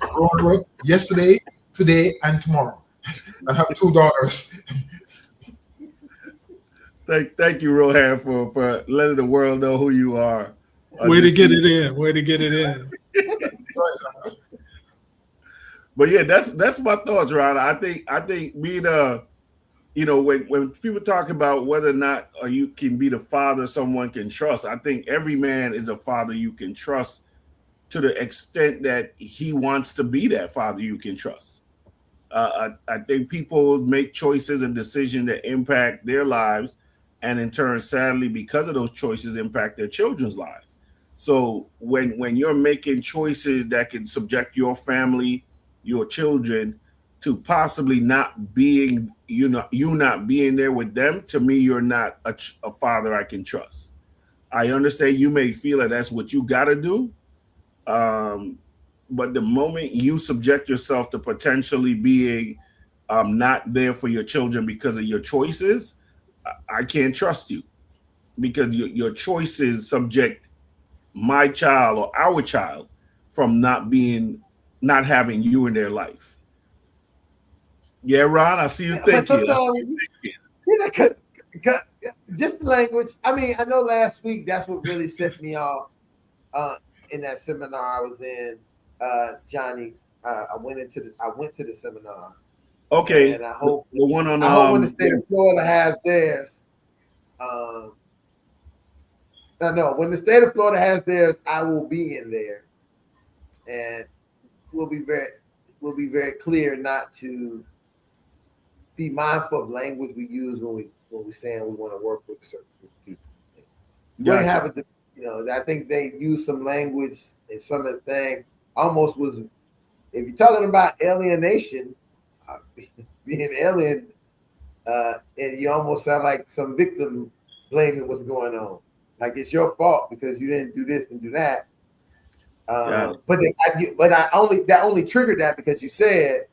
Rohan Roddock. Yesterday, today, and tomorrow. I have 2 daughters. Thank you, Rohan, for letting the world know who you are. Way to get it in. Way to get it in. But yeah, that's my thoughts, Ron. I think being when people talk about whether or not you can be the father someone can trust, I think every man is a father you can trust, to the extent that he wants to be that father you can trust. I think people make choices and decisions that impact their lives, and in turn, sadly, because of those choices, impact their children's lives. So when you're making choices that can subject your family, your children, to possibly not being, you not being there with them, to me, you're not a father I can trust. I understand you may feel that that's what you got to do, but the moment you subject yourself to potentially being not there for your children because of your choices, I can't trust you, because your choices subject my child or our child from not having you in their life. Yeah, Ron, I see you thinking. Just the language. I mean, I know last week that's what really set me off in that seminar I was in, Johnny. I went to the seminar. Okay, and I hope the one on. I hope when the state of Florida has theirs. When the state of Florida has theirs, I will be in there, and we'll be very clear not to be mindful of language we use when we're saying we want to work with certain people. Gotcha. Have it, I think they use some language and some of the thing almost was, if you're talking about alienation, being alien, and you almost sound like some victim blaming what's going on. Like it's your fault because you didn't do this and do that. But that only triggered that because you said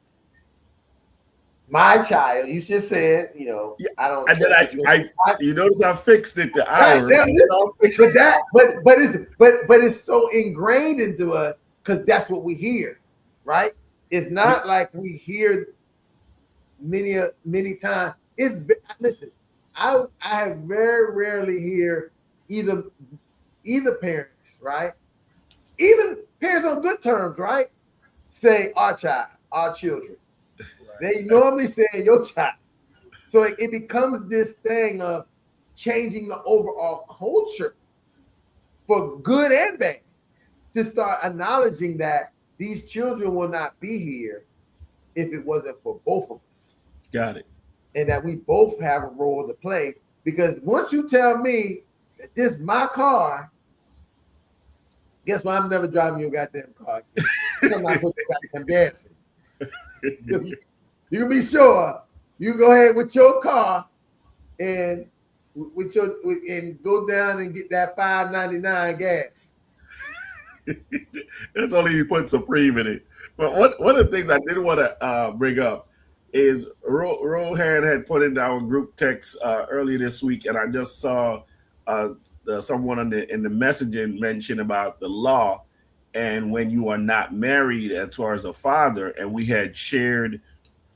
my child. You just said, I don't. And then you notice I fixed it to hours. But it's so ingrained into us because that's what we hear, right? It's not like we hear many times. Listen, I have very rarely hear either parents, right? Even parents on good terms, right? Say our child, our children. Right. They normally say your child. So it becomes this thing of changing the overall culture for good and bad, to start acknowledging that these children will not be here if it wasn't for both of us. Got it. And that we both have a role to play. Because once you tell me that this is my car, guess what? I'm never driving your goddamn car. I'm not putting your goddamn gas in. You can be sure. You go ahead with your car, and and go down and get that $5.99 gas. That's only you put Supreme in it. But one of the things I did want to bring up is Rohan had put in our group text earlier this week, and I just saw someone in the messaging mention about the law and when you are not married as far as a father, and we had shared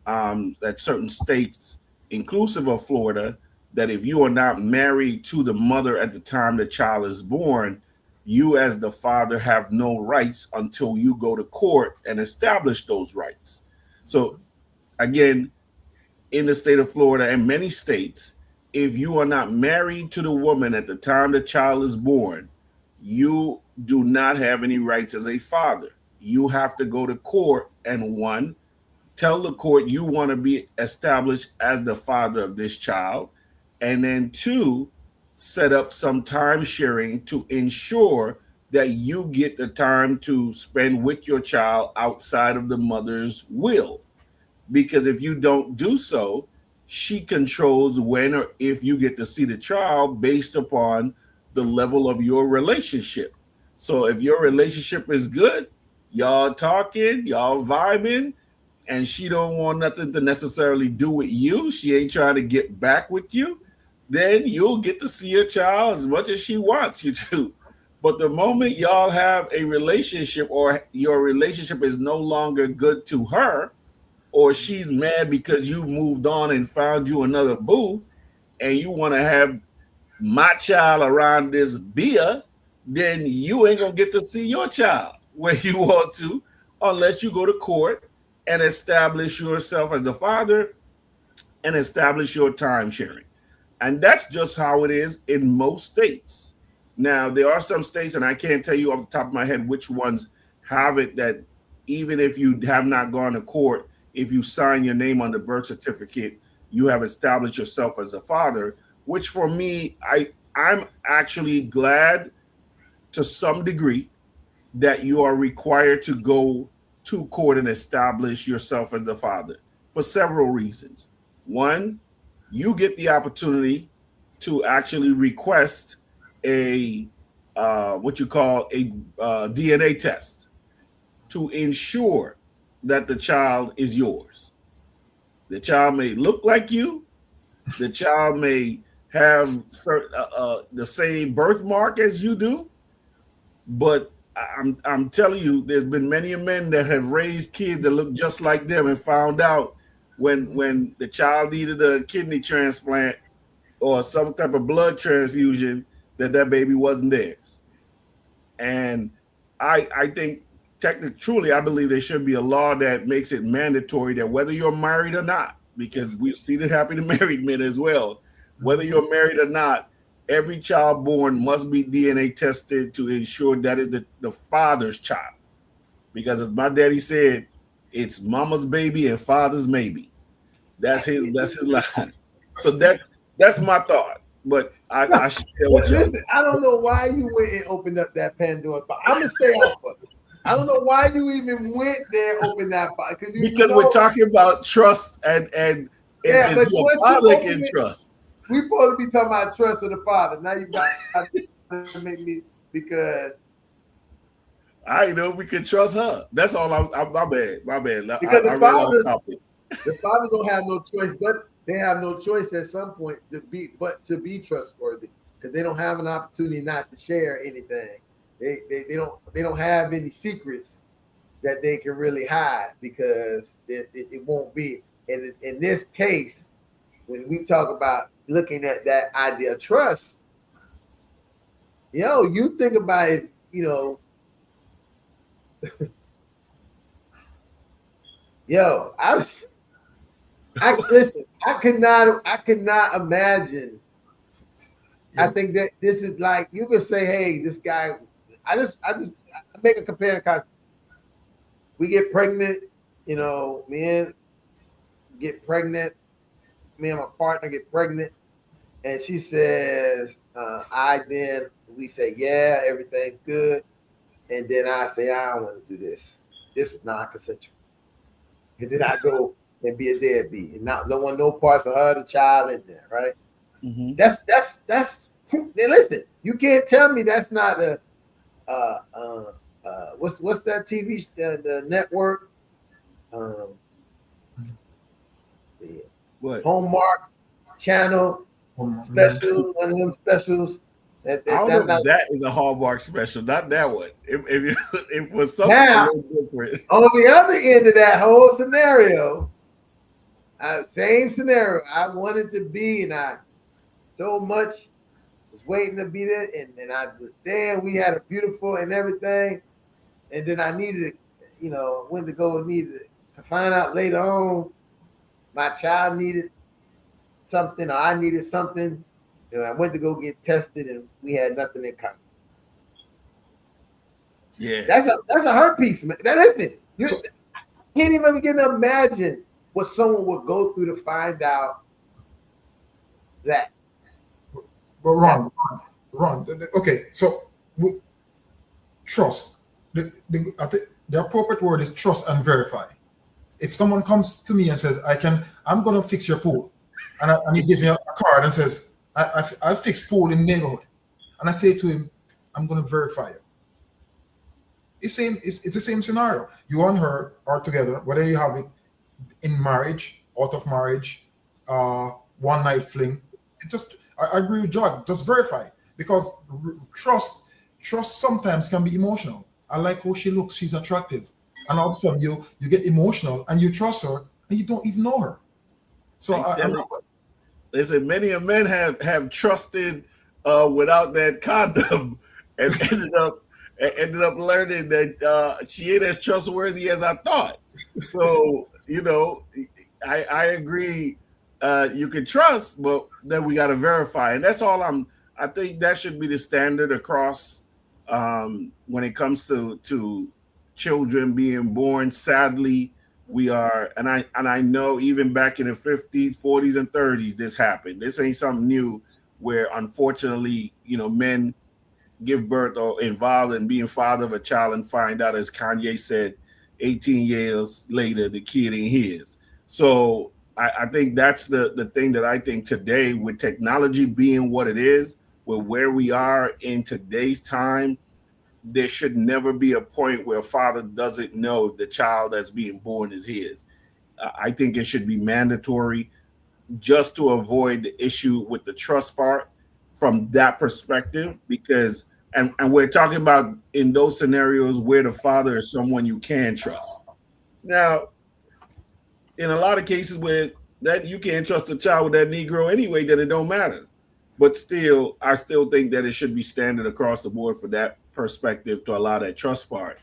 that certain states, inclusive of Florida, that if you are not married to the mother at the time the child is born, you as the father have no rights until you go to court and establish those rights. So again, in the state of Florida and many states, if you are not married to the woman at the time the child is born, you do not have any rights as a father. You have to go to court and one, tell the court you want to be established as the father of this child, and then two, set up some time sharing to ensure that you get the time to spend with your child outside of the mother's will. Because if you don't do so, she controls when or if you get to see the child based upon the level of your relationship. So if your relationship is good, y'all talking, y'all vibing, and she don't want nothing to necessarily do with you, she ain't trying to get back with you, then you'll get to see your child as much as she wants you to. But the moment y'all have a relationship or your relationship is no longer good to her, or she's mad because you moved on and found you another boo, and you want to have my child around this beer, then you ain't gonna get to see your child when you want to, unless you go to court and establish yourself as the father and establish your time sharing. And that's just how it is in most states. Now, there are some states, and I can't tell you off the top of my head which ones have it, that even if you have not gone to court, if you sign your name on the birth certificate, you have established yourself as a father, which for me, I'm actually glad to some degree that you are required to go to court and establish yourself as a father for several reasons. One, you get the opportunity to actually request a what you call a DNA test to ensure that the child is yours. The child may look like you. The child may have the same birthmark as you do, but I'm telling you, there's been many men that have raised kids that look just like them and found out when the child needed a kidney transplant or some type of blood transfusion that baby wasn't theirs. And I think truly, I believe there should be a law that makes it mandatory that whether you're married or not, because we've seen it happen to married men as well, whether you're married or not, every child born must be DNA tested to ensure that is the father's child. Because as my daddy said, it's mama's baby and father's maybe. That's his line. So that's my thought. But I share with you. Listen, I don't know why you went and opened up that Pandora's box. I'm gonna stay off of it. I don't know why you even went there and opened that box. Because we're talking about trust and yeah, but your father can trust. We're supposed to be talking about trust of the father. Now you got to make me, because I know we can trust her. That's all. My bad. Because the fathers don't have no choice, but they have no choice at some point to be trustworthy, because they don't have an opportunity not to share anything. They don't have any secrets that they can really hide, because it won't be. And in this case, when we talk about looking at that idea of trust, you think about it, listen, I could not imagine. I think that this is like, you could say, hey, this guy, I make a compare and contrast. We get pregnant, men get pregnant, me and my partner get pregnant, and she says, we say, yeah, everything's good. And then I say, I don't want to do this. This was non-consensual. And then I go and be a deadbeat, and don't want no parts of her, the child in there, right? Mhm. That's. Listen, you can't tell me that's not a what's that TV the network the What? Hallmark channel Yeah. special, one of them specials that I that, don't know that, if that that is a Hallmark special, not that one. If it was something a now little different. on the other end of that whole scenario, same scenario. I wanted to be, and I so much was waiting to be there, and I was there. We had a beautiful and everything, and then I needed, went to go and needed to find out later on my child needed something or I needed something. And I went to go get tested, and we had nothing in common. Yeah. That's a hurt piece, man. Now, listen, you So- can't even begin to imagine what someone would go through to find out that. But Ron. Okay, so trust. I think the appropriate word is trust and verify. If someone comes to me and says, I'm going to fix your pool, and he gives me a card and says, I fix pool in neighborhood, and I say to him, I'm going to verify you. It's the same scenario. You and her are together, whether you have it in marriage, out of marriage, one night fling. I agree with Jog. Just verify, because trust sometimes can be emotional. I like how she looks; she's attractive, and all of a sudden you get emotional and you trust her and you don't even know her. So Listen, many of men have trusted without that condom, and ended up learning that she ain't as trustworthy as I thought. So I agree. You can trust, but then we got to verify, and that's all I think that should be the standard across when it comes to children being born. Sadly, we are, and I know even back in the 50s, 40s, and 30s, this happened. This ain't something new. Where unfortunately, men give birth or involved in being father of a child and find out, as Kanye said, 18 years later, the kid ain't his. So I think that's the thing that I think today, with technology being what it is, with where we are in today's time, there should never be a point where a father doesn't know the child that's being born is his. I think it should be mandatory, just to avoid the issue with the trust part from that perspective, because and we're talking about in those scenarios where the father is someone you can trust. Now, in a lot of cases where that you can't trust a child with that Negro anyway, that it don't matter. But still, I still think that it should be standard across the board for that perspective to allow that trust part.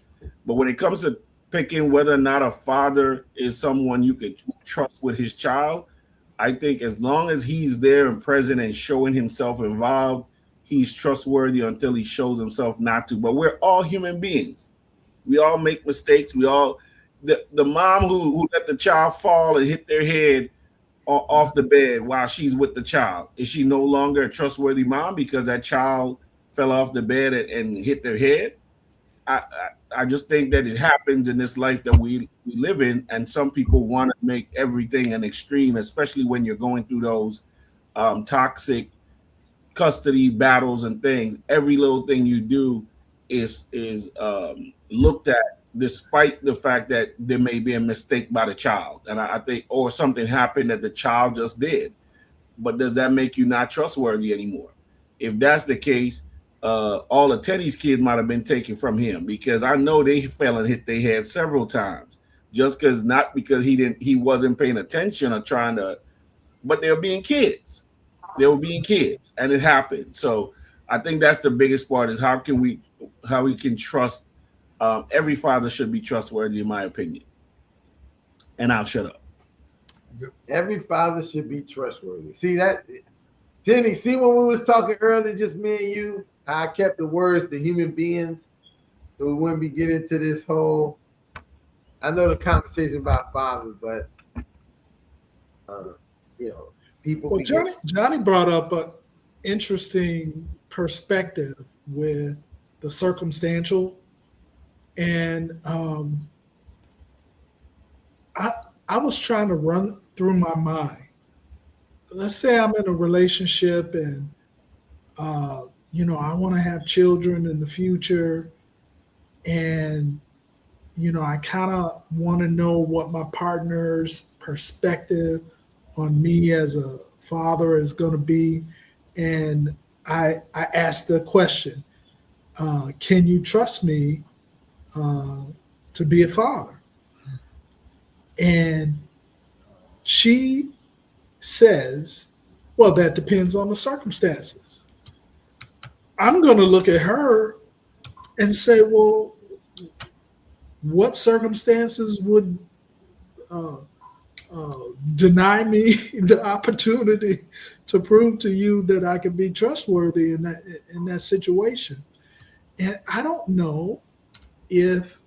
But when it comes to picking whether or not a father is someone you could trust with his child, I think as long as he's there and present and showing himself involved, he's trustworthy until he shows himself not to. But we're all human beings. We all make mistakes. We all the mom who let the child fall and hit their head off the bed while she's with the child, is she no longer a trustworthy mom because that child fell off the bed and hit their head? I just think that it happens in this life that we live in, and some people want to make everything an extreme, especially when you're going through those toxic custody battles and things. Every little thing you do is looked at, despite the fact that there may be a mistake by the child, and I think, or something happened that the child just did. But does that make you not trustworthy anymore? If that's the case, all of Teddy's kids might have been taken from him, because I know they fell and hit their head several times, just because, not because he wasn't paying attention or trying to, but they were being kids. They were being kids, and it happened. So I think that's the biggest part, is how we can trust. Every father should be trustworthy, in my opinion. And I'll shut up. Every father should be trustworthy. See that, Tenny? See when we was talking earlier, just me and you, how I kept the words to human beings, so we wouldn't be getting into this whole. I know the conversation about fathers, but people. Well, Johnny brought up an interesting perspective with the circumstantial, and I was trying to run through my mind let's say I'm in a relationship and I want to have children in the future, and I kind of want to know what my partner's perspective on me as a father is going to be, and I asked the question, can you trust me to be a father? And she says, well, that depends on the circumstances. I'm going to look at her and say, well, what circumstances would deny me the opportunity to prove to you that I can be trustworthy in that situation? And I don't know if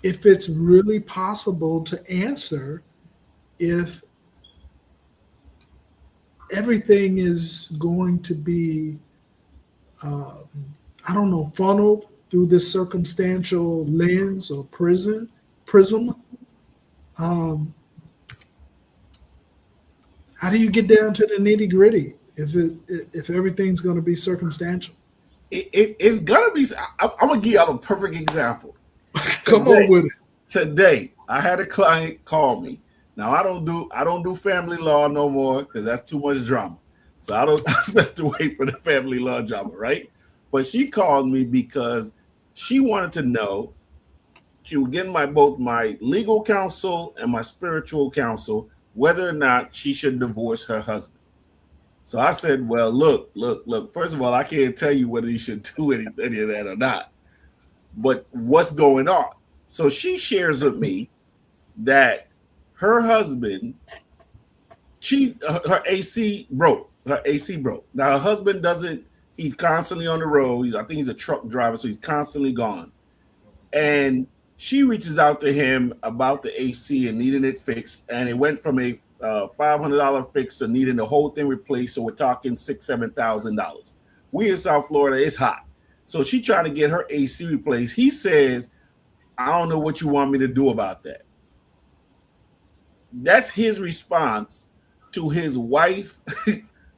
it's really possible to answer if everything is going to be, funneled through this circumstantial lens or prism. How do you get down to the nitty gritty if everything's going to be circumstantial? It's gonna be. I'm gonna give you a perfect example. Come on with it. Today, I had a client call me. Now I don't do family law no more because that's too much drama. So I have to wait for the family law drama, right? But she called me because she wanted to know. She was getting both my legal counsel and my spiritual counsel whether or not she should divorce her husband. So I said, well, look. First of all, I can't tell you whether you should do any of that or not. But what's going on? So she shares with me that her husband, her AC broke. Her AC broke. Now her husband he's constantly on the road. I think he's a truck driver, so he's constantly gone. And she reaches out to him about the AC and needing it fixed. And it went from a $500 fix to needing the whole thing replaced. So we're talking $6,000-$7,000. We in South Florida, it's hot. So she trying to get her AC replaced. He says, I don't know what you want me to do about that. That's his response to his wife,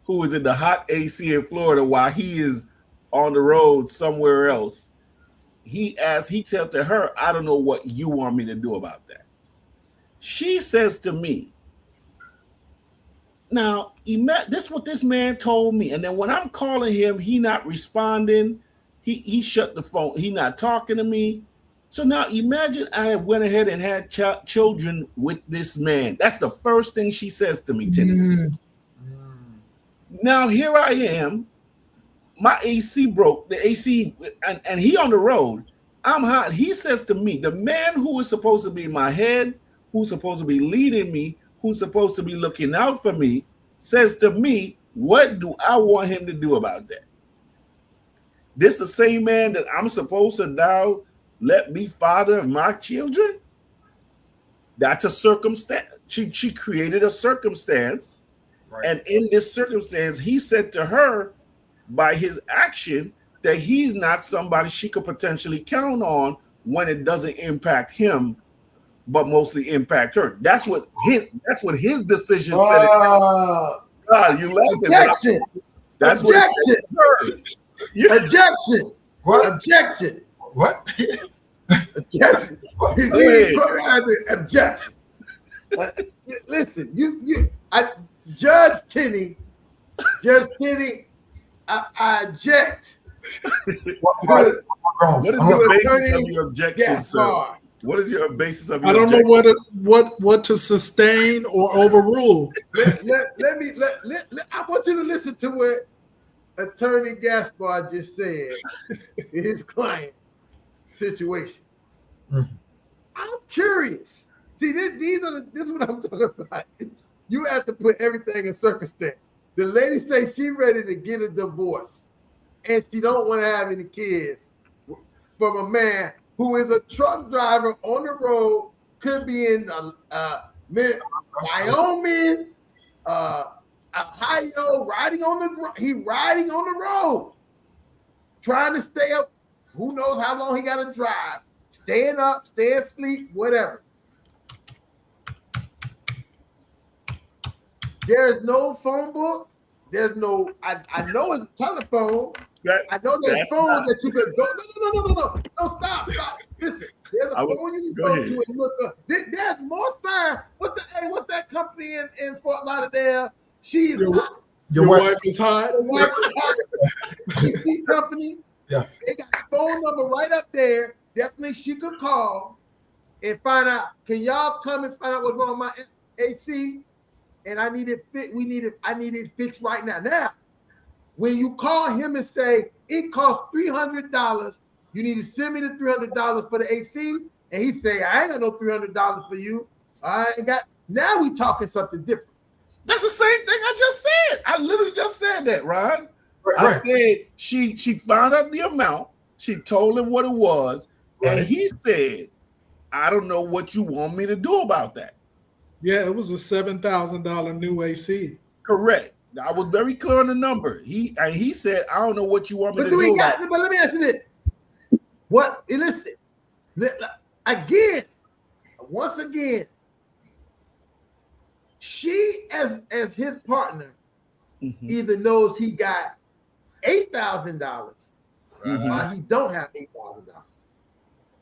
who is in the hot AC in Florida while he is on the road somewhere else. He tells to her, I don't know what you want me to do about that. She says to me, now, this is what this man told me. And then when I'm calling him, he not responding. He shut the phone. He not talking to me. So now imagine I went ahead and had children with this man. That's the first thing she says to me, Tinny. Now here I am. My AC broke. The AC, and he on the road. I'm hot. He says to me, the man who is supposed to be my head, who's supposed to be leading me, who's supposed to be looking out for me, says to me, what do I want him to do about that? This the same man that I'm supposed to now let be father of my children? That's a circumstance. She created a circumstance. Right. And in this circumstance, he said to her by his action that he's not somebody she could potentially count on when it doesn't impact him, but mostly impact her. That's what his decision said. God, you laughing? Objection. That's objection. What objection. What? Objection. What? Objection. Objection. Listen, Judge Tinney, I object. What is the basis of your objection, sir? What is your basis of your objection? I don't know what to sustain or overrule. I want you to listen to what Attorney Gaspar just said in his client situation. Mm-hmm. I'm curious. See, this is what I'm talking about. You have to put everything in circumstance. The lady says she's ready to get a divorce, and she don't want to have any kids from a man who is a truck driver on the road, could be in Wyoming, Ohio, riding on the road, trying to stay up. Who knows how long he got to drive? Staying up, staying asleep, whatever. There's no phone book. There's no. I know it's telephone. I know there's phones that you can go. No, stop. Listen, there's a phone you can go to and look up. There's more sign. What's that company in Fort Lauderdale? Your wife is hot. Your wife is hot. AC company. Yes. They got a phone number right up there. Definitely she could call and find out. Can y'all come and find out what's wrong with my AC? And I need it fixed right now. Now, when you call him and say it costs $300, you need to send me the $300 for the AC, and he say I ain't got no $300 for you. I ain't got. Now we talking something different. That's the same thing I just said. I literally just said that, Ron. Right. I said she found out the amount. She told him what it was, and he said, "I don't know what you want me to do about that." Yeah, it was a $7,000 new AC. Correct. I was very clear on the number. He said, "I don't know what you want me to do." But let me ask you this: what? Listen, again, once again, she as his partner either knows he got $8,000 or he don't have $8,000.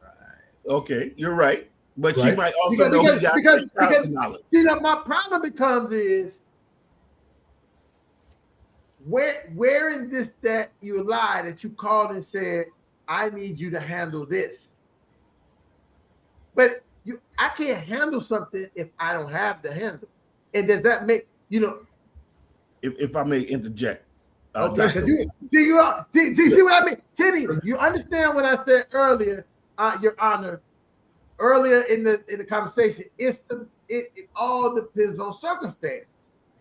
Right. Okay, you're right. But she might also know he got $8,000. See, now my problem becomes is where in this that you lied that you called and said, I need you to handle this. But I can't handle something if I don't have the handle. And does that make, if I may interject. Okay, see what I mean? Titty, you understand what I said earlier, Your Honor, earlier in the conversation. It all depends on circumstances.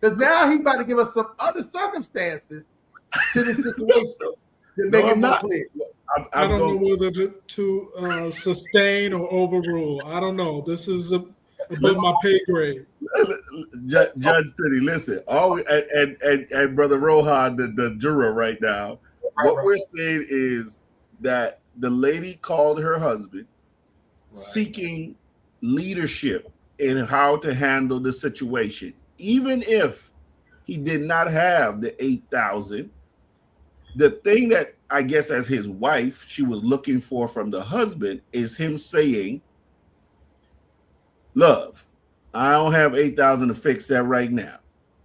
Because now he's about to give us some other circumstances to this situation to make it more clear. I don't know whether to sustain or overrule. I don't know. This is above my pay grade. Judge Titty, listen. And Brother Rohan, the juror right now, what we're saying is that the lady called her husband seeking leadership in how to handle the situation. Even if he did not have the 8,000, the thing that I guess as his wife she was looking for from the husband is him saying, "Love, I don't have 8,000 to fix that right now,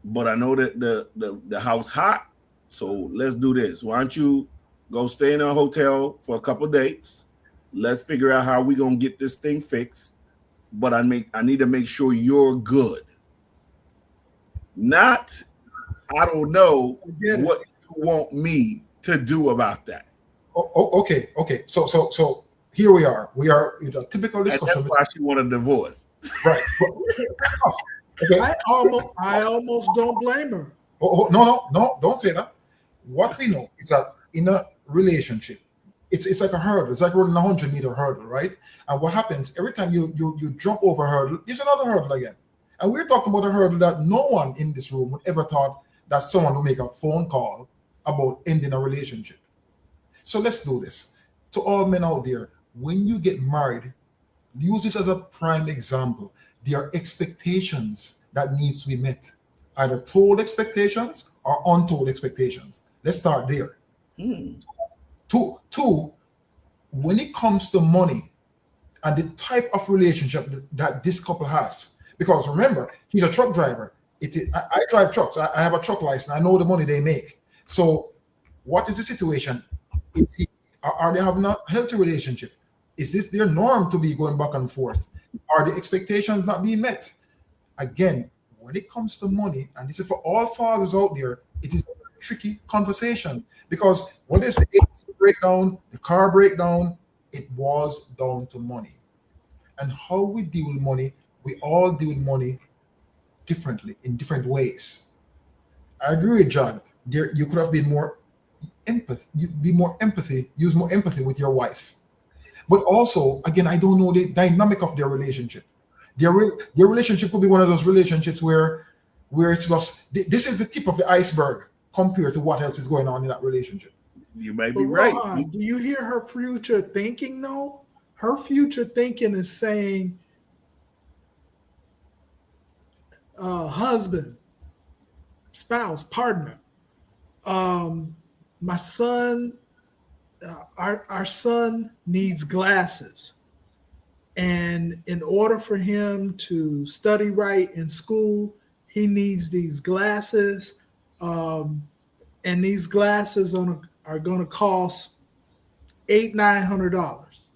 but I know that the house hot, so let's do this. Why don't you go stay in a hotel for a couple of days? Let's figure out how we're gonna get this thing fixed. But I need to make sure you're good. Not, I don't know what you want me to do about that." Okay. So here we are. We are in a typical discussion. And that's why she wanted a divorce. Right. Okay. I almost don't blame her. No, don't say that. What we know is that in a relationship, it's like a hurdle. It's like running a 100-meter hurdle, right? And what happens every time you jump over a hurdle, there's another hurdle again. And we're talking about a hurdle that no one in this room would ever thought that someone would make a phone call about ending a relationship. So let's do this. To all men out there, when you get married, use this as a prime example. There are expectations that needs to be met, either told expectations or untold expectations. Let's start there. Two, when it comes to money and the type of relationship that this couple has, because remember, he's a truck driver. I drive trucks. I have a truck license. I know the money they make. So what is the situation? Are they having a healthy relationship? Is this their norm to be going back and forth? Are the expectations not being met? Again, when it comes to money, and this is for all fathers out there, it is a tricky conversation, because when there's the AC breakdown, the car breakdown, it was down to money. And how we deal with money, we all deal with money differently in different ways. I agree with John. You could have been more empathy. Use more empathy with your wife. But also, again, I don't know the dynamic of their relationship. Their relationship could be one of those relationships where it's just, this is the tip of the iceberg compared to what else is going on in that relationship. You may be right. Ron, do you hear her future thinking though? Her future thinking is saying, husband, spouse, partner. My son, our son needs glasses. And in order for him to study right in school, he needs these glasses. And these glasses are going to cost $800-900.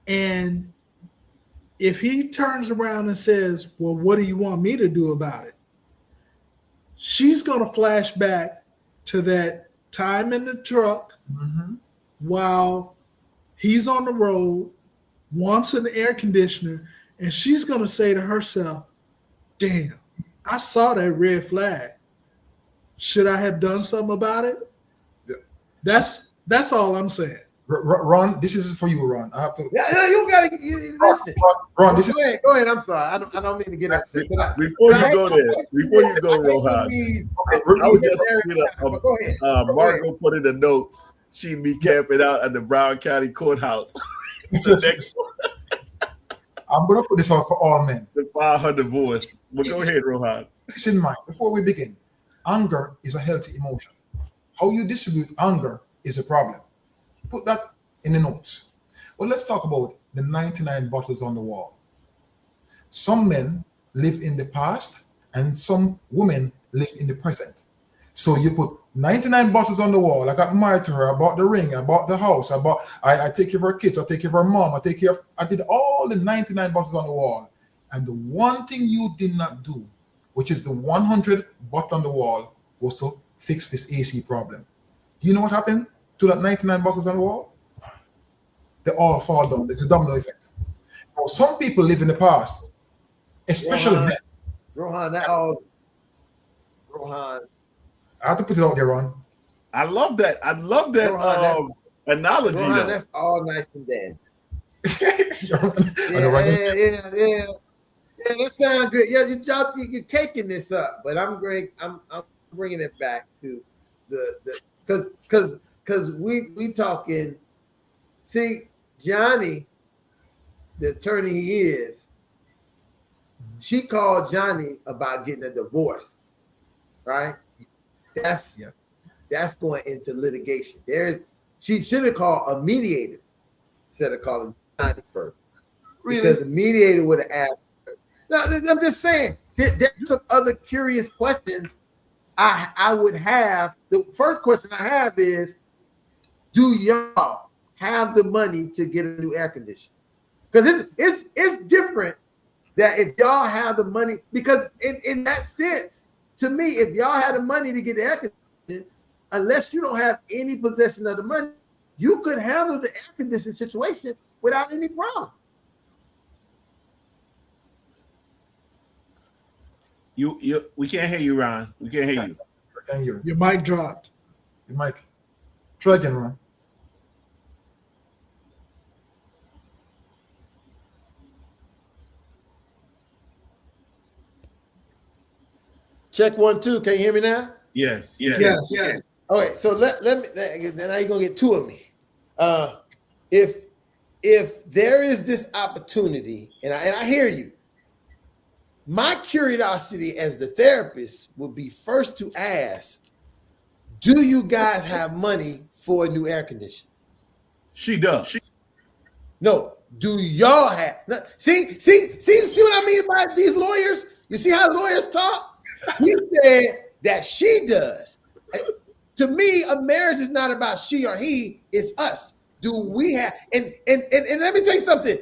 And if he turns around and says, well, what do you want me to do about it? She's going to flash back to that time in the truck while he's on the road, wants an air conditioner, and she's going to say to herself, damn, I saw that red flag. Should I have done something about it? Yeah. That's all I'm saying. Ron, this is for you, Ron. I have to. Yeah, you gotta listen. Ron, this is. Go ahead. I'm sorry. I don't mean to get upset. Before you go there, before you go, Rohan, I was just Marco put in the notes. She'd be camping out at the Brown County Courthouse. The next I'm going to put this out for all men. The 500 voice. But go ahead, Rohan. Keep in mind, before we begin, anger is a healthy emotion. How you distribute anger is a problem. Put that in the notes. Well, let's talk about the 99 bottles on the wall. Some men live in the past and some women live in the present. So you put 99 bottles on the wall. I got married to her. I bought the ring. I bought the house. I take care of her kids. I take care of her mom. I did all the 99 bottles on the wall. And the one thing you did not do, which is the 100 bottle on the wall, was to fix this AC problem. Do you know what happened to that 99 bottles on the wall? They all fall down. It's a domino effect. Now, some people live in the past, especially men. Rohan, I have to put it out there, Ron. I love that. Analogy. Rohan, that's all nice and dandy. Yeah, that sounds good. Yeah, you're taking this up, but I'm bringing it back to because we talking. See, Johnny, the attorney he is, she called Johnny about getting a divorce, right? That's going into litigation. She should have called a mediator instead of calling Johnny first. Really? Because the mediator would have asked her. No, I'm just saying, there's some other curious questions I would have. The first question I have is, do y'all have the money to get a new air conditioner? Because it's different that if y'all have the money, because in that sense, to me, if y'all had the money to get the air conditioning, unless you don't have any possession of the money, you could handle the air conditioning situation without any problem. We can't hear you, Ron. We can't hear you. I can't hear you. Your mic dropped. Your mic. Try again, Ron. Check 1 2. Can you hear me now? Yes. Okay, so let me. Now you're gonna get two of me. If there is this opportunity, and I hear you, my curiosity as the therapist would be first to ask, do you guys have money for a new air conditioner? She does. No, do y'all have? See what I mean by these lawyers? You see how lawyers talk? He said that she does. To me, a marriage is not about she or he, it's us. Do we have, and let me tell you something.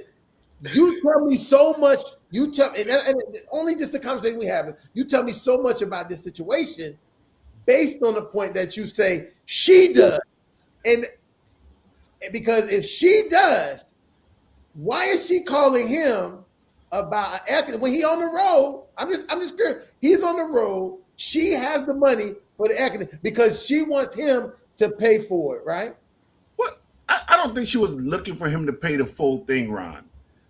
You tell me so much, and only just the conversation we have, you tell me so much about this situation based on the point that you say she does. And because if she does, why is she calling him about when he on the road? I'm just curious. He's on the road. She has the money for the air conditioning because she wants him to pay for it, right? What? I don't think she was looking for him to pay the full thing, Ron.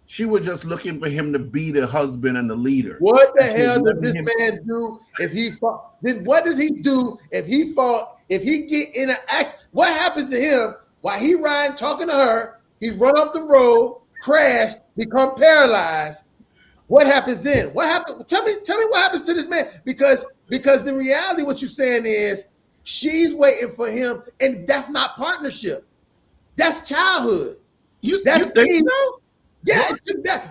She was just looking for him to be the husband and the leader. What the hell does this man do if he fall? Then what does he do if he fall? If he get in an accident, what happens to him while he riding, talking to her? He run off the road, crash, become paralyzed. What happens then? What happens? Tell me what happens to this man, because Because in reality, what you're saying is she's waiting for him, and that's not partnership. That's childhood. You That's think key. so? Yeah,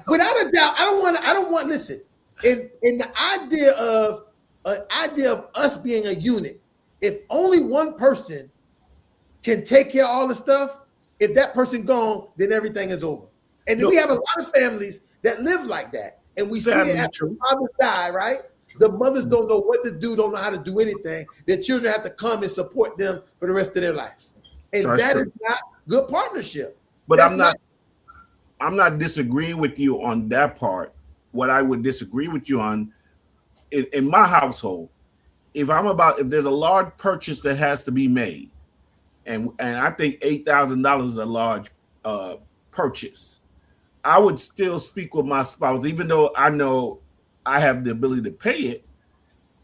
without a doubt. I don't want. Listen, in the idea of us being a unit, if only one person can take care of all the stuff, if that person gone, then everything is over. And then we have a lot of families that live like that, and we see it after the fathers die, right? The mothers don't know what to do, don't know how to do anything. Their children have to come and support them for the rest of their lives, and that is not good partnership. But I'm not disagreeing with you on that part. What I would disagree with you on, in my household, if there's a large purchase that has to be made, and I think $8,000 is a large purchase, I would still speak with my spouse, even though I know I have the ability to pay it.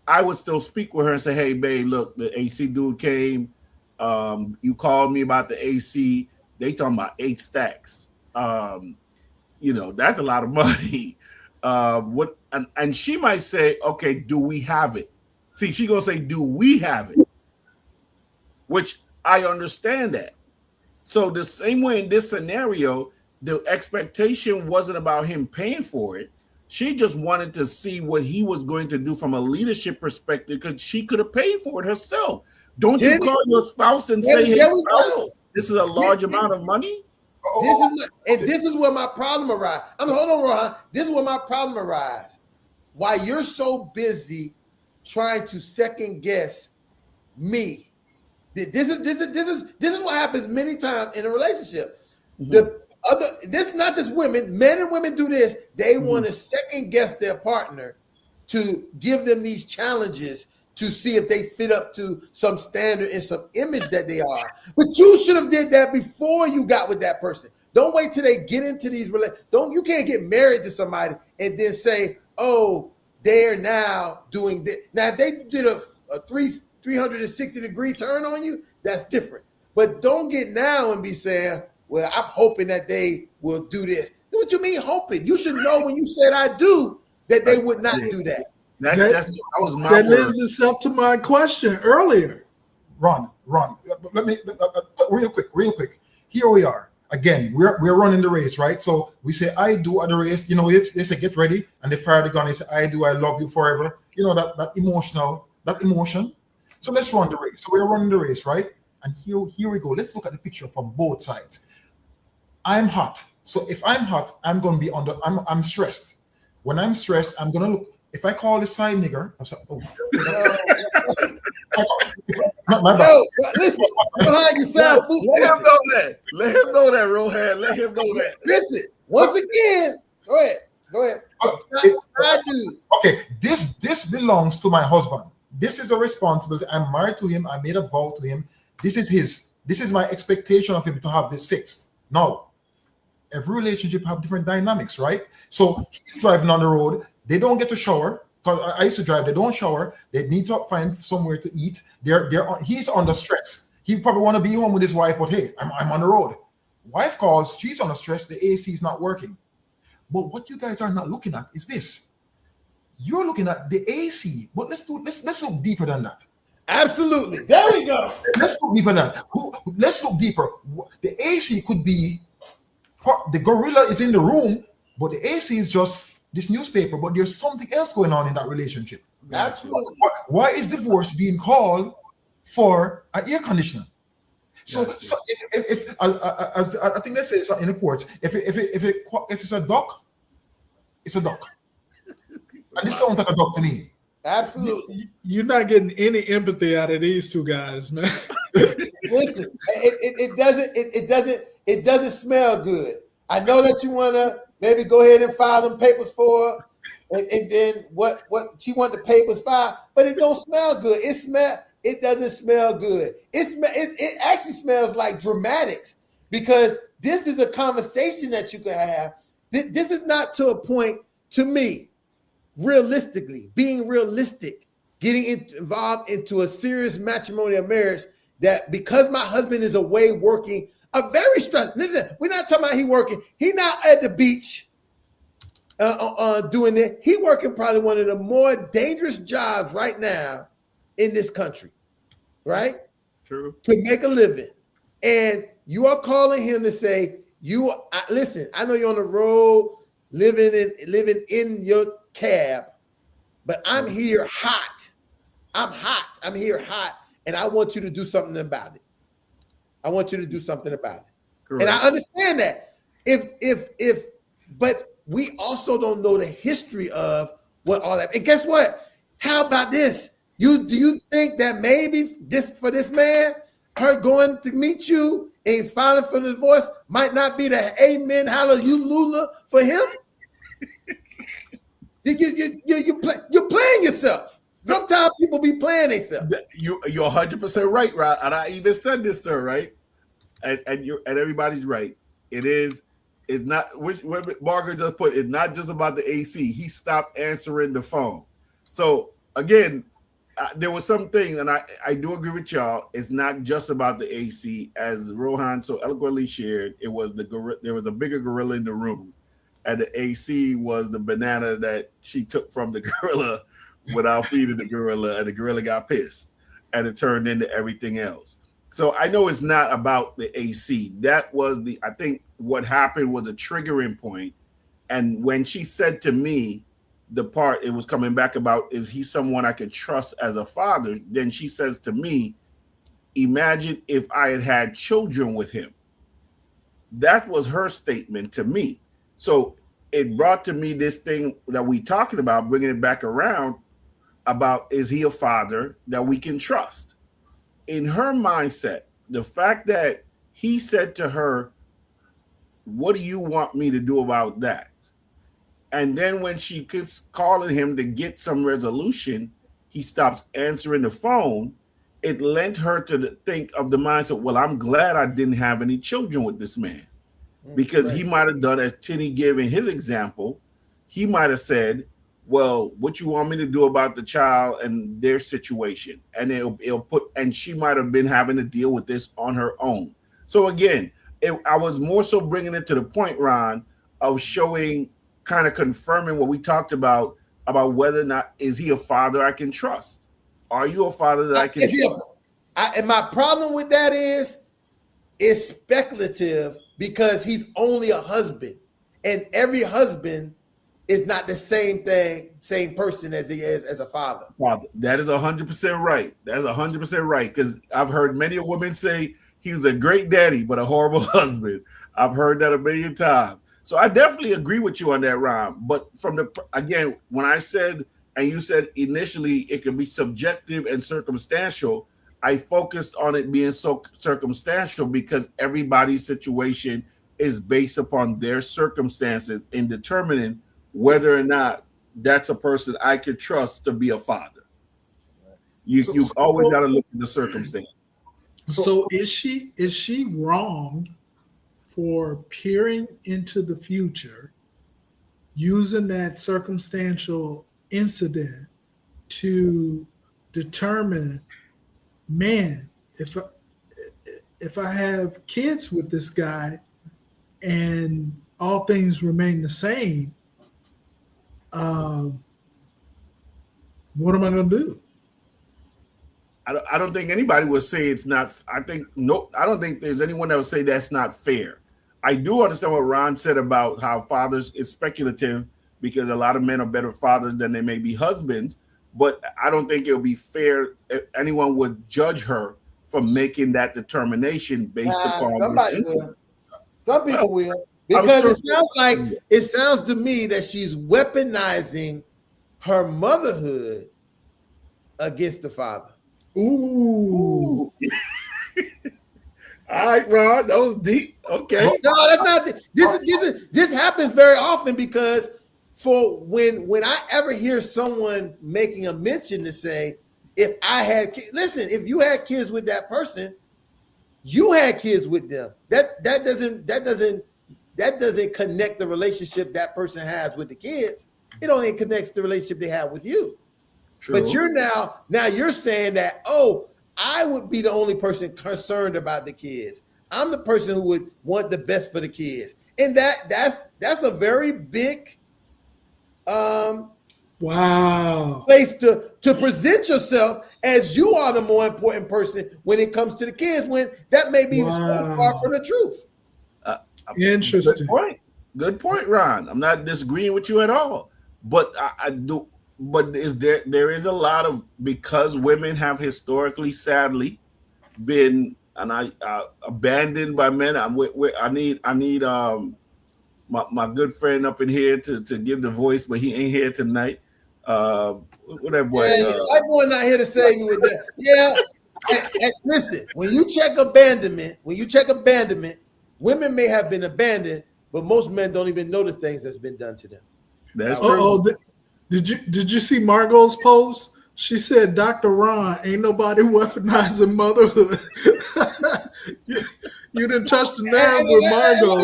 I would still speak with her and say, "Hey, babe, look, the AC dude came. You called me about the AC. They talking about 8 stacks. That's a lot of money. And she might say, okay, do we have it? See, she gonna say, do we have it? Which I understand that. So the same way in this scenario, the expectation wasn't about him paying for it. She just wanted to see what he was going to do from a leadership perspective, because she could have paid for it herself. Don't you call your spouse and say, "Hey, spouse, this is a large amount of money"? This is where my problem arises. Hold on, Ron. This is where my problem arises. Why you're so busy trying to second guess me. This is what happens many times in a relationship. This not just women, men and women do this. They want to second guess their partner to give them these challenges to see if they fit up to some standard and some image that they are. But you should have did that before you got with that person. Don't wait till they get into these relationships. You can't get married to somebody and then say, "Oh, they're now doing this." Now, if they did a 360-degree turn on you, that's different. But don't get now and be saying, "Well, I'm hoping that they will do this." What you mean hoping? You should know when you said "I do" that they would not do that. That leads us up to my question earlier. Ron, let me real quick. Here we are again. We're running the race, right? So we say "I do" at the race. They say "Get ready," and they fire the gun. They say "I do, I love you forever." That emotion. So let's run the race. So we're running the race, right? And here we go. Let's look at the picture from both sides. I'm hot. So if I'm hot, I'm gonna be I'm stressed. When I'm stressed, I'm gonna look. If I call the side nigger, I'm sorry. Oh, my bad. Yo, listen, behind yourself. Let him know that, Rohan. Let him know that. Listen, once again, go ahead. I do. Okay, this belongs to my husband. This is a responsibility. I'm married to him. I made a vow to him. This is my expectation of him to have this fixed. Now, every relationship have different dynamics, right? So he's driving on the road. They don't get to shower, because I used to drive. They don't shower. They need to find somewhere to eat. He's under stress. He probably want to be home with his wife, but hey, I'm on the road. Wife calls. She's under stress. The AC is not working. But what you guys are not looking at is this. You're looking at the AC, but let's look deeper than that. Absolutely. There we go. Let's look deeper than that. Let's look deeper. The AC could be the gorilla is in the room, but the AC is just this newspaper, but there's something else going on in that relationship. Absolutely. Why is divorce being called for an air conditioner? So if as I think they say in the courts, if it's a duck, it's a duck. And this sounds like a duck to me. Absolutely. You're not getting any empathy out of these two guys, man. Listen, it doesn't smell good. I know that you want to maybe go ahead and file them papers for her, and then what she want the papers filed, but it don't smell good. It doesn't smell good. It actually smells like dramatics, because this is a conversation that you can have. This is not to a point, to me, realistically, being realistic, getting involved into a serious matrimonial marriage, that because my husband is away working a very stressful. Listen, we're not talking about he working. He not at the beach doing it. He working probably one of the more dangerous jobs right now in this country, right? True. To make a living. And you are calling him to say, listen, I know you're on the road living in your cab, but I'm here hot. I'm hot. I'm here hot. And I want you to do something about it. I want you to do something about it. Correct. And I understand that. But we also don't know the history of what all that. And guess what? How about this? Do you think that maybe for this man, her going to meet you and filing for the divorce might not be the amen hallelujah for him? You're playing yourself. Sometimes people be playing themselves. You're 100% right, Rod. And I even said this to her, right? And everybody's right. It's not, which Margaret just put, it's not just about the AC. He stopped answering the phone. So again, there was something, and I do agree with y'all. It's not just about the AC, as Rohan so eloquently shared. There was a bigger gorilla in the room, and the AC was the banana that she took from the gorilla without feeding the gorilla, and the gorilla got pissed, and it turned into everything else. So I know it's not about the AC. That was I think what happened was a triggering point. And when she said to me, the part it was coming back about, is he someone I could trust as a father? Then she says to me, imagine if I had children with him. That was her statement to me. So it brought to me this thing that we talking about, bringing it back around about, is he a father that we can trust? In her mindset, the fact that he said to her, what do you want me to do about that? And then when she keeps calling him to get some resolution, he stops answering the phone. It lent her to think of the mindset, well, I'm glad I didn't have any children with this man. Because he might have done, as Tinny gave in his example, he might have said, well, what you want me to do about the child and their situation? And and she might have been having to deal with this on her own. So again, I was more so bringing it to the point, Ron, of showing, kind of confirming what we talked about whether or not, is he a father I can trust? Are you a father that I can trust? And my problem with that is, it's speculative, because he's only a husband, and every husband is not the same person as he is as a father. That is 100% right. That's 100% right. Because I've heard many women say he was a great daddy, but a horrible husband. I've heard that a million times. So I definitely agree with you on that, Ron. But again, when I said, and you said initially it could be subjective and circumstantial, I focused on it being so circumstantial because everybody's situation is based upon their circumstances in determining whether or not that's a person I could trust to be a father. You always got to look at the circumstance. So is she wrong for peering into the future, using that circumstantial incident to determine, man, if I have kids with this guy and all things remain the same, what am I going to do? I don't think anybody would say it's not. I don't think there's anyone that would say that's not fair. I do understand what Ron said about how fathers is speculative because a lot of men are better fathers than they may be husbands. But I don't think it would be fair if anyone would judge her for making that determination based upon this incident. Some people will, because it sounds to me that she's weaponizing her motherhood against the father. Ooh. All right, Ron, that was deep. Okay. No, that's not. This happens very often because for when I ever hear someone making a mention to say, if I had kids, listen, if you had kids with that person, you had kids with them. That doesn't connect the relationship that person has with the kids. It only connects the relationship they have with you. True. But you're now you're saying that, oh, I would be the only person concerned about the kids. I'm the person who would want the best for the kids. And that's a very big Wow. place to present yourself as you are the more important person when it comes to the kids, when that may be so far from the truth. Interesting. Good point, Ron. I'm not disagreeing with you at all. But I do. But there is a lot of, because women have historically, sadly, been abandoned by men. I need my good friend up in here to give the voice, but he ain't here tonight. What that boy? That boy not here to save you with that. Yeah. And listen, when you check abandonment, women may have been abandoned, but most men don't even know the things that's been done to them. That's true. Did you see Margot's post? She said, "Dr. Ron, ain't nobody weaponizing motherhood." you didn't touch the nerve with Margot.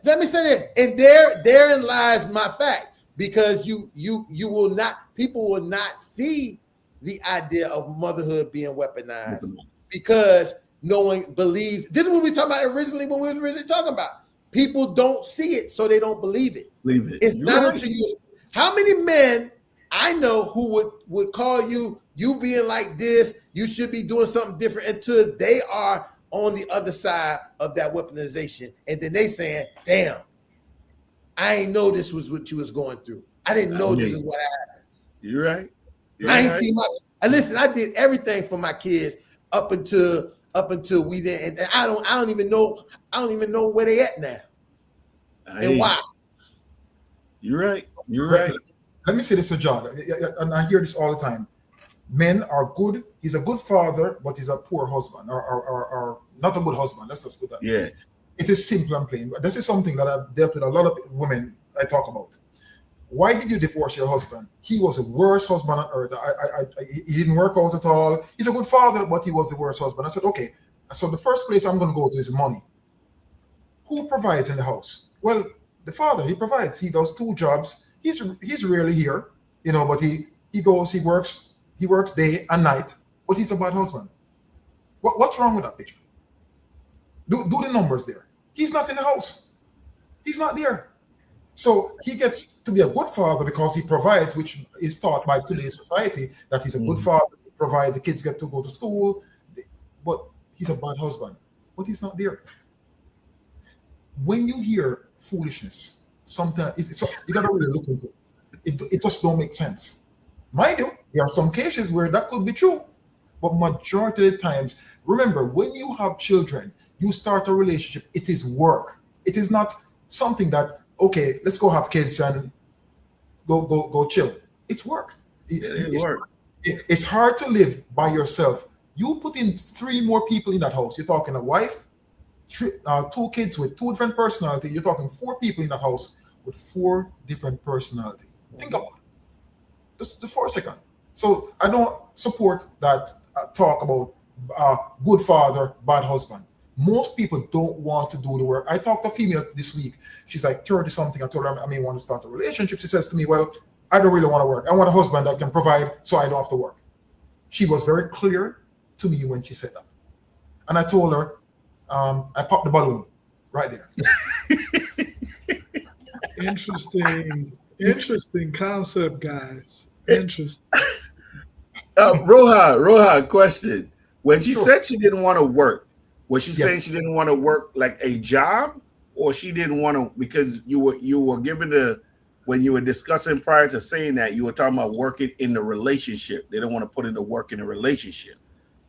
Let me say this. And therein lies my fact, because you will not, people will not see the idea of motherhood being weaponized because no one believes. This is what we talked about originally when we were originally talking about. People don't see it, so they don't believe it. It's not until you. How many men I know who would call you being like this, you should be doing something different, until they are on the other side of that weaponization, and then they saying, "Damn, I ain't know this was what you was going through. I didn't know this is what happened." You're right. I ain't seen listen, I did everything for my kids up until we did, and I don't even know where they at now and why. You're right. You're right. Let me say this to John, and I hear this all the time. Men are good. He's a good father, but he's a poor husband, or not a good husband. Let's just put that. Yeah. It is simple and plain. But this is something that I've dealt with a lot of women I talk about. Why did you divorce your husband? He was the worst husband on earth. He didn't work out at all. He's a good father, but he was the worst husband. I said, okay. So the first place I'm going to go to is money. Who provides in the house? Well, the father. He provides. He does 2 jobs. He's rarely here, but he goes, he works day and night, but he's a bad husband. What's wrong with that picture? Do the numbers there. He's not in the house. He's not there. So he gets to be a good father because he provides, which is taught by today's society that he's a good father. He provides, the kids get to go to school, but he's a bad husband, but he's not there. When you hear foolishness, sometimes you gotta really look into it. It just don't make sense. Mind you, there are some cases where that could be true, but majority of the times, remember, when you have children, you start a relationship. It is work. It is not something that, okay, let's go have kids and go chill. It's work. It's hard to live by yourself. You put in 3 more people in that house. You're talking a wife, 2 kids with 2 different personalities. You're talking 4 people in that house with 4 different personalities. Think about it. Just for a second. So I don't support that talk about good father, bad husband. Most people don't want to do the work. I talked to a female this week. She's like 30 something. I told her I may want to start a relationship. She says to me, well, I don't really want to work. I want a husband that can provide so I don't have to work. She was very clear to me when she said that. And I told her, I popped the balloon right there. Interesting concept, guys. Interesting. Roha, question. When she said she didn't want to work, was she saying she didn't want to work like a job, or she didn't want to, because you were given when you were discussing prior to saying that, you were talking about working in the relationship. They don't want to put in the work in the relationship.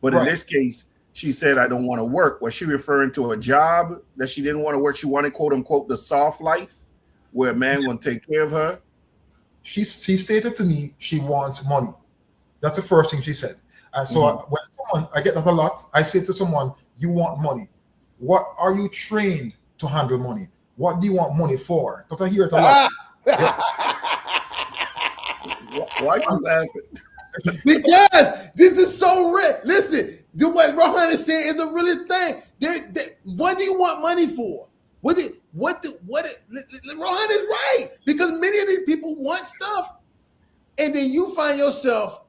But in this case, she said, I don't want to work. Was she referring to a job that she didn't want to work? She wanted, quote unquote, the soft life where a man will take care of her? She stated to me she wants money. That's the first thing she said. So when I get that a lot, I say to someone, you want money. What are you trained to handle money? What do you want money for? Because I hear it a lot. Why are you laughing? Because this is so rich. Listen, what Rohan is saying is the realest thing. What do you want money for? Rohan is right, because many of these people want stuff, and then you find yourself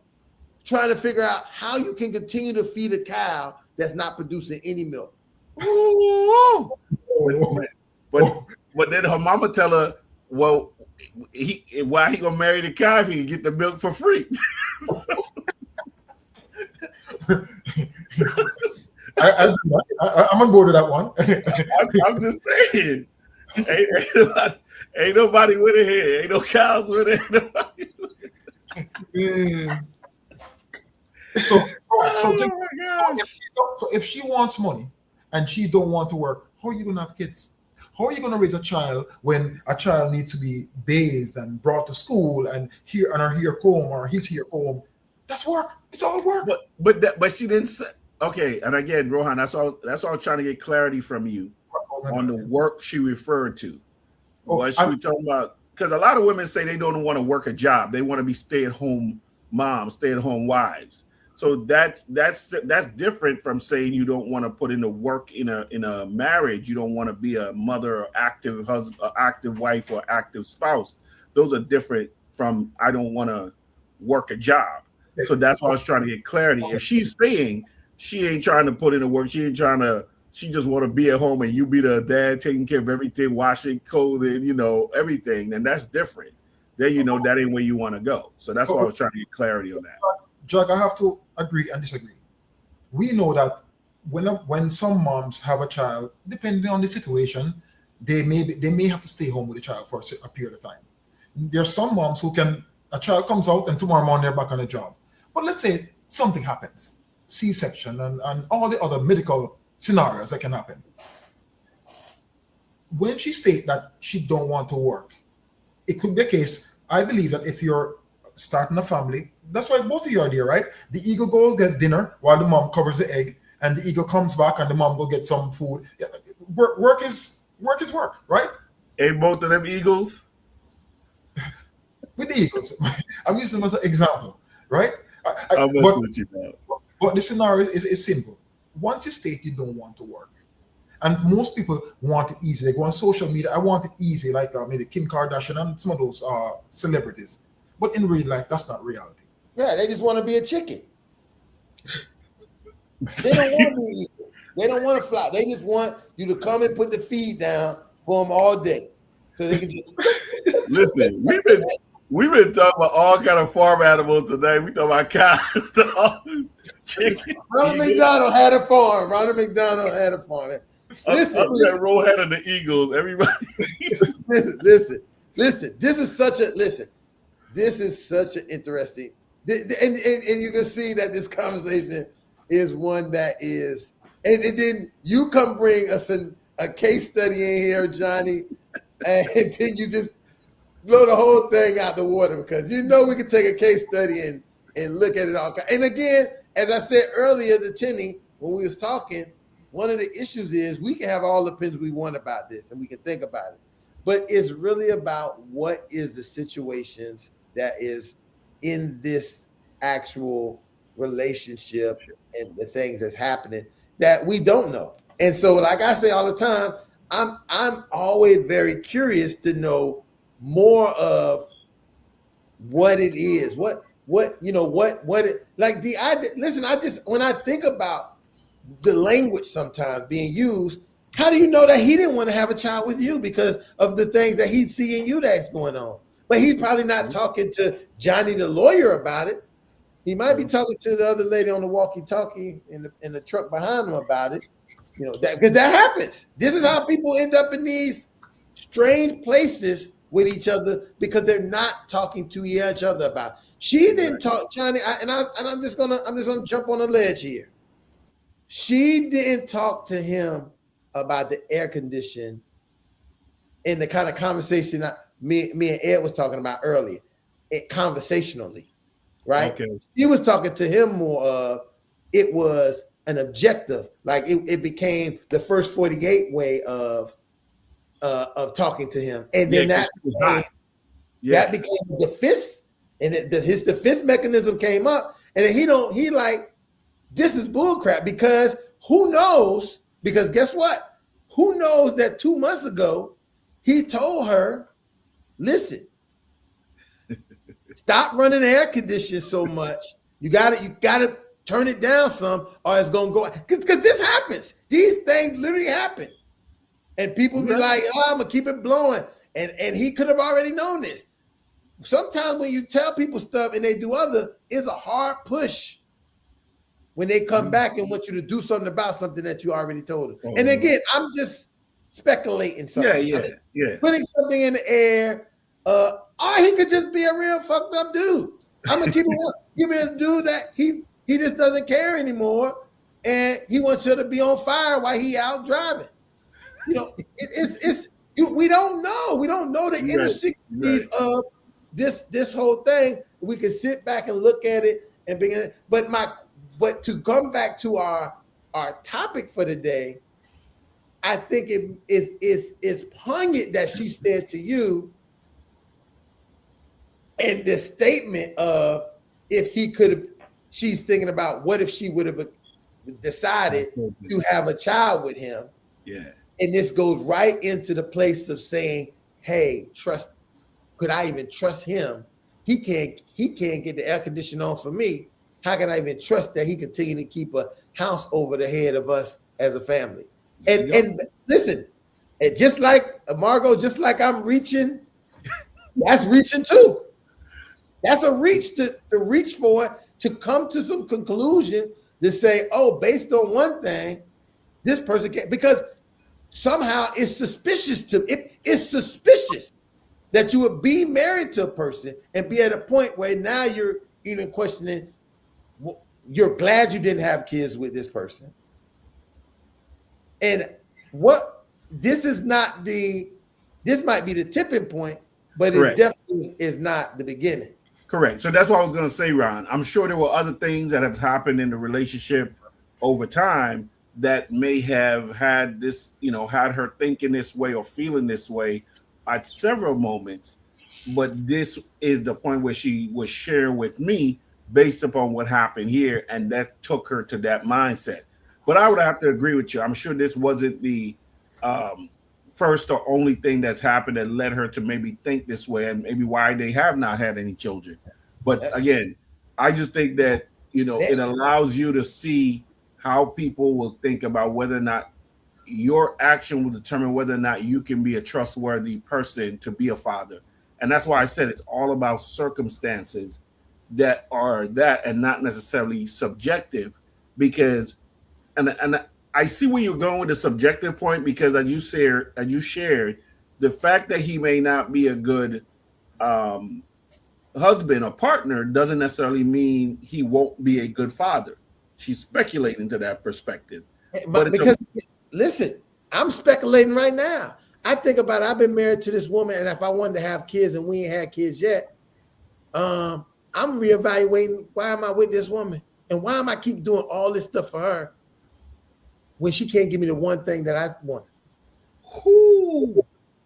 trying to figure out how you can continue to feed a cow that's not producing any milk. But then her mama tell her, well, why he gonna marry the cow if he can get the milk for free? I'm on board with that one. I'm just saying, ain't nobody with it here. Ain't no cows with it. So if she wants money and she don't want to work, how are you gonna have kids? How are you gonna raise a child when a child needs to be bathed and brought to school and here home or he's here home? That's work. It's all work. But she didn't say. Okay, and again, Rohan, that's why I was trying to get clarity from you on the work she referred to. What she was talking about? Because a lot of women say they don't want to work a job; they want to be stay-at-home moms, stay-at-home wives. So that's different from saying you don't want to put in the work in a marriage. You don't want to be a mother, or active husband, or active wife, or active spouse. Those are different from I don't want to work a job. So that's why I was trying to get clarity. If she's saying she ain't trying to put in the work, she just want to be at home and you be the dad taking care of everything, washing, clothing, everything, then that's different. Then that ain't where you want to go. So that's why I was trying to get clarity on that. Jack, I have to agree and disagree. We know that when some moms have a child, depending on the situation, they may have to stay home with the child for a period of time. There's some moms who a child comes out and tomorrow morning they're back on the job. But let's say something happens, C-section and all the other medical scenarios that can happen. When she states that she don't want to work, it could be a case, I believe that if you're starting a family, that's why both of you are there, right? The eagle goes get dinner while the mom covers the egg, and the eagle comes back and the mom go get some food. Work is work, right? Ain't both of them eagles? With the eagles. I'm using them as an example, right? I'm messing with you now. But the scenario is simple. Once you state you don't want to work, and most people want it easy. They go on social media, I want it easy, like maybe Kim Kardashian and some of those celebrities. But in real life, that's not reality. Yeah, they just want to be a chicken. They don't want to be equal. They don't want to fly. They just want you to come and put the feed down for them all day, so they can just listen. We've been talking about all kind of farm animals today. We talking about cows, dogs, chickens. Ronald McDonald had a farm. Listen, I'm that Rohan and the Eagles. Everybody, listen. This is such an interesting, and you can see that this conversation is one that is, and then you come bring us a case study in here, Johnny, and then you just blow the whole thing out the water because we can take a case study and look at it all. And again, as I said earlier to Tenny when we was talking, one of the issues is we can have all the opinions we want about this and we can think about it, but it's really about what is the situations that is in this actual relationship and the things that's happening that we don't know. And so, like I say all the time, I'm always very curious to know more of what it is, what it like the idea. Listen, when I think about the language sometimes being used, how do you know that he didn't want to have a child with you because of the things that he'd see in you that's going on? But he's probably not talking to Johnny the lawyer about it. He might be talking to the other lady on the walkie-talkie in the truck behind him about it. Because that happens. This is how people end up in these strange places with each other because they're not talking to each other about it. She didn't talk, Johnny, I'm just gonna jump on a ledge here. She didn't talk to him about the air condition in the kind of conversation me and Ed was talking about earlier, conversationally, right? Okay. He was talking to him more of it was an objective, like it became the first 48 way of talking to him, and then that became the defense, and his defense mechanism came up, and then he like this is bullcrap because who knows? Because guess what? Who knows that 2 months ago he told her, listen, stop running the air conditioner so much. You gotta turn it down some, or it's gonna go. Because this happens. These things literally happen, and people be like, "Oh, I'm gonna keep it blowing." And he could have already known this. Sometimes when you tell people stuff and they do other, it's a hard push when they come back and want you to do something about something that you already told them. And again, I'm just speculating something. Yeah. Putting something in the air. Or he could just be a real fucked up dude. I'm gonna keep it. Give me a dude that he just doesn't care anymore, and he wants her to be on fire while he out driving. You know, we don't know. We don't know the inner secrets of this whole thing. We can sit back and look at it and begin. But to come back to our topic for today, I think it's poignant that she said to you, and the statement of if he could have, she's thinking about what if she would have decided to have a child with him. Yeah. And this goes right into the place of saying, hey, trust, could I even trust him? He can't get the air conditioner on for me. How can I even trust that he continue to keep a house over the head of us as a family? And listen, and just like Margot, just like I'm reaching, that's reaching too. That's a reach to reach for it, to come to some conclusion to say, oh, based on one thing, this person can't, because somehow it's suspicious it's suspicious that you would be married to a person and be at a point where now you're even questioning, you're glad you didn't have kids with this person. And this might be the tipping point, but it definitely is not the beginning. Correct. So that's what I was going to say, Ron. I'm sure there were other things that have happened in the relationship over time that may have had this, had her thinking this way or feeling this way at several moments. But this is the point where she was sharing with me based upon what happened here, and that took her to that mindset. But I would have to agree with you. I'm sure this wasn't the first or only thing that's happened that led her to maybe think this way, and maybe why they have not had any children. But again, I just think that, it allows you to see how people will think about whether or not your action will determine whether or not you can be a trustworthy person to be a father. And that's why I said it's all about circumstances that are that and not necessarily subjective, because and I see where you're going with the subjective point, because as you shared, the fact that he may not be a good husband or partner doesn't necessarily mean he won't be a good father. She's speculating to that perspective. But listen, I'm speculating right now. I think about it, I've been married to this woman, and if I wanted to have kids and we ain't had kids yet, I'm reevaluating, why am I with this woman? And why am I keep doing all this stuff for her when she can't give me the one thing that I want?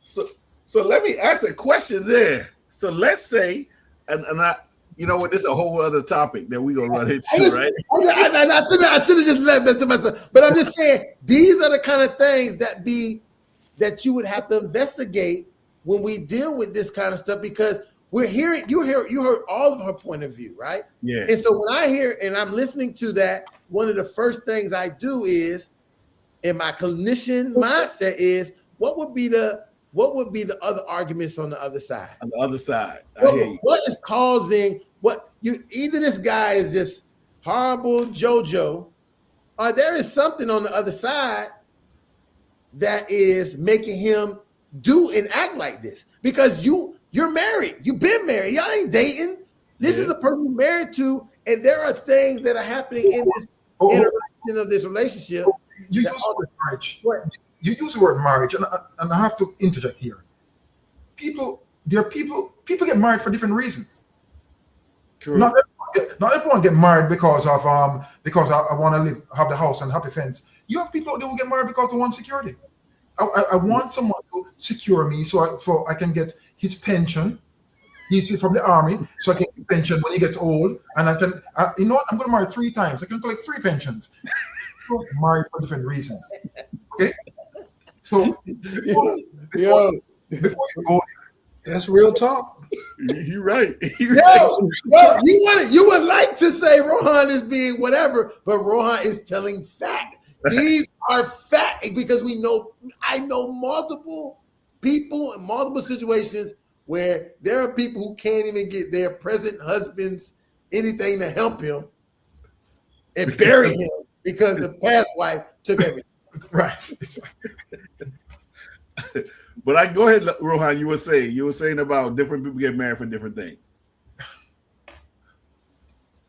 So let me ask a question there. So let's say, and I, this is a whole other topic that we're gonna run into, right? I should have just left that to myself. But I'm just saying, these are the kind of things that you would have to investigate when we deal with this kind of stuff, because we're hearing, you heard all of her point of view, right? Yeah. And so when I hear and I'm listening to that, one of the first things I do is, in my clinician mindset, is what would be the other arguments on the other side? On the other side, what is causing either this guy is just horrible JoJo, or there is something on the other side that is making him do and act like this. Because you're married, you've been married, y'all ain't dating. This is the person you're married to, and there are things that are happening in this interaction of this relationship. You use the word marriage. You use the word marriage, and I have to interject here. People get married for different reasons. True. Not everyone get married because I want to have the house and happy fence. You have people that will get married because they want security. I want someone to secure me so I can get his pension. He's from the army, so I can get pension when he gets old, and I can. I'm going to marry 3 times. I can collect 3 pensions. People get married for different reasons. Okay. So before you go, that's real talk. You're right. You would like to say Rohan is being whatever, but Rohan is telling fact. These are fact, because I know multiple people in multiple situations where there are people who can't even get their present husband's anything to help him and bury him because the past wife took everything. Right. But I go ahead, Rohan. You were saying about different people get married for different things.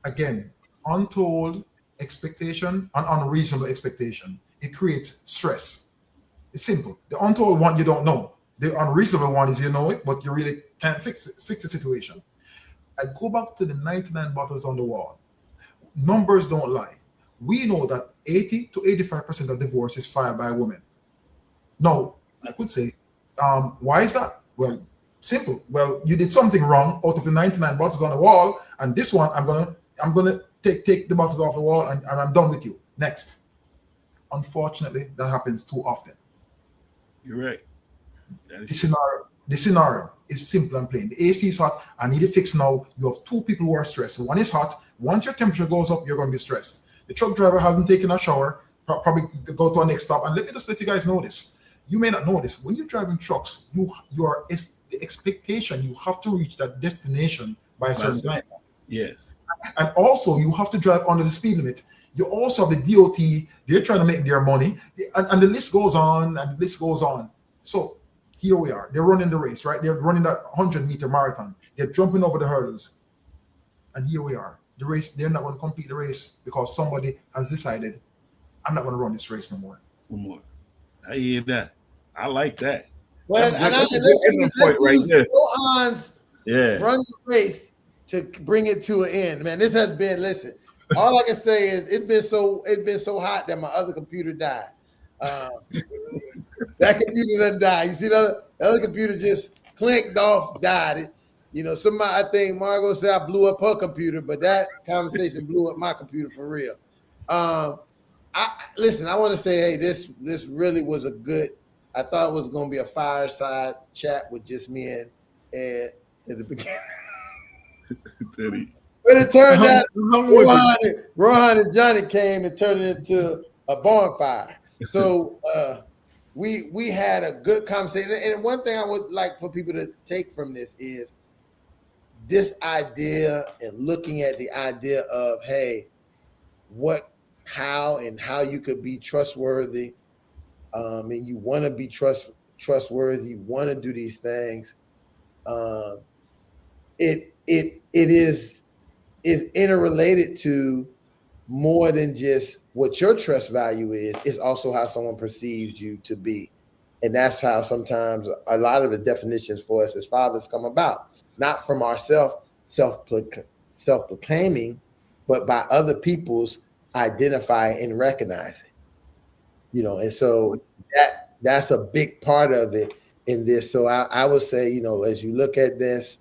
Again, untold expectation and unreasonable expectation. It creates stress. It's simple. The untold one you don't know. The unreasonable one is you know it, but you really can't fix the situation. I go back to the 99 bottles on the wall. Numbers don't lie. We know that 80 to 85% of divorce is filed by women. Now, I could say, why is that? Well, simple. Well, you did something wrong out of the 99 bottles on the wall, and this one I'm gonna take the bottles off the wall and I'm done with you. Next. Unfortunately, that happens too often. You're right. The scenario is simple and plain. The AC is hot. I need it fixed now. You have two people who are stressed. One is hot. Once your temperature goes up, you're going to be stressed. The truck driver hasn't taken a shower. Probably go to our next stop. And let me just let you guys know this. You may not know this. When you're driving trucks, the expectation you have to reach that destination by a certain time. Yes. And also, you have to drive under the speed limit. You also have the DOT. They're trying to make their money. And the list goes on and the list goes on. So here we are. They're running the race, right? They're running that 100-meter marathon. They're jumping over the hurdles. And here we are. The race, they're not going to complete the race because somebody has decided, I'm not going to run this race no more. One more. I hear that. I like that. Well, That's a good ending point right there. Rohan's run the race to bring it to an end. Man, this has been, listen, all I can say is it's been so hot that my other computer died. That computer done died. You see the other computer just clicked off, died. Somebody, I think Margot said I blew up her computer, but that conversation blew up my computer for real. I want to say, hey, this really was a good. I thought it was going to be a fireside chat with just me and Ed at the beginning. Teddy. But it turned out Rohan and Johnny came and turned it into a bonfire. So we had a good conversation. And one thing I would like for people to take from this is this idea and looking at the idea of, hey, how you could be trustworthy, and you want to be trustworthy, you want to do these things. It is interrelated to more than just what your trust value is. It's also how someone perceives you to be. And that's how sometimes a lot of the definitions for us as fathers come about, not from ourselves self-proclaiming, but by other people's identifying and recognizing. And so that's a big part of it in this. So I would say, as you look at this,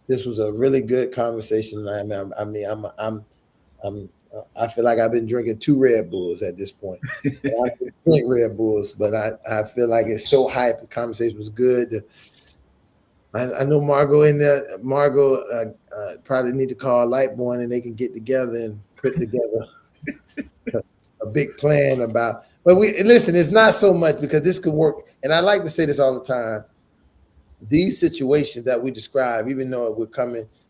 this was a really good conversation. I feel like I've been drinking 2 Red Bulls at this point. I drink Red Bulls, but I feel like it's so hype. The conversation was good. I know Margot in there. Margot probably need to call Lightborn and they can get together and put together a big plan about. But listen, it's not so much because this can work. And I like to say this all the time. These situations that we describe, even though we're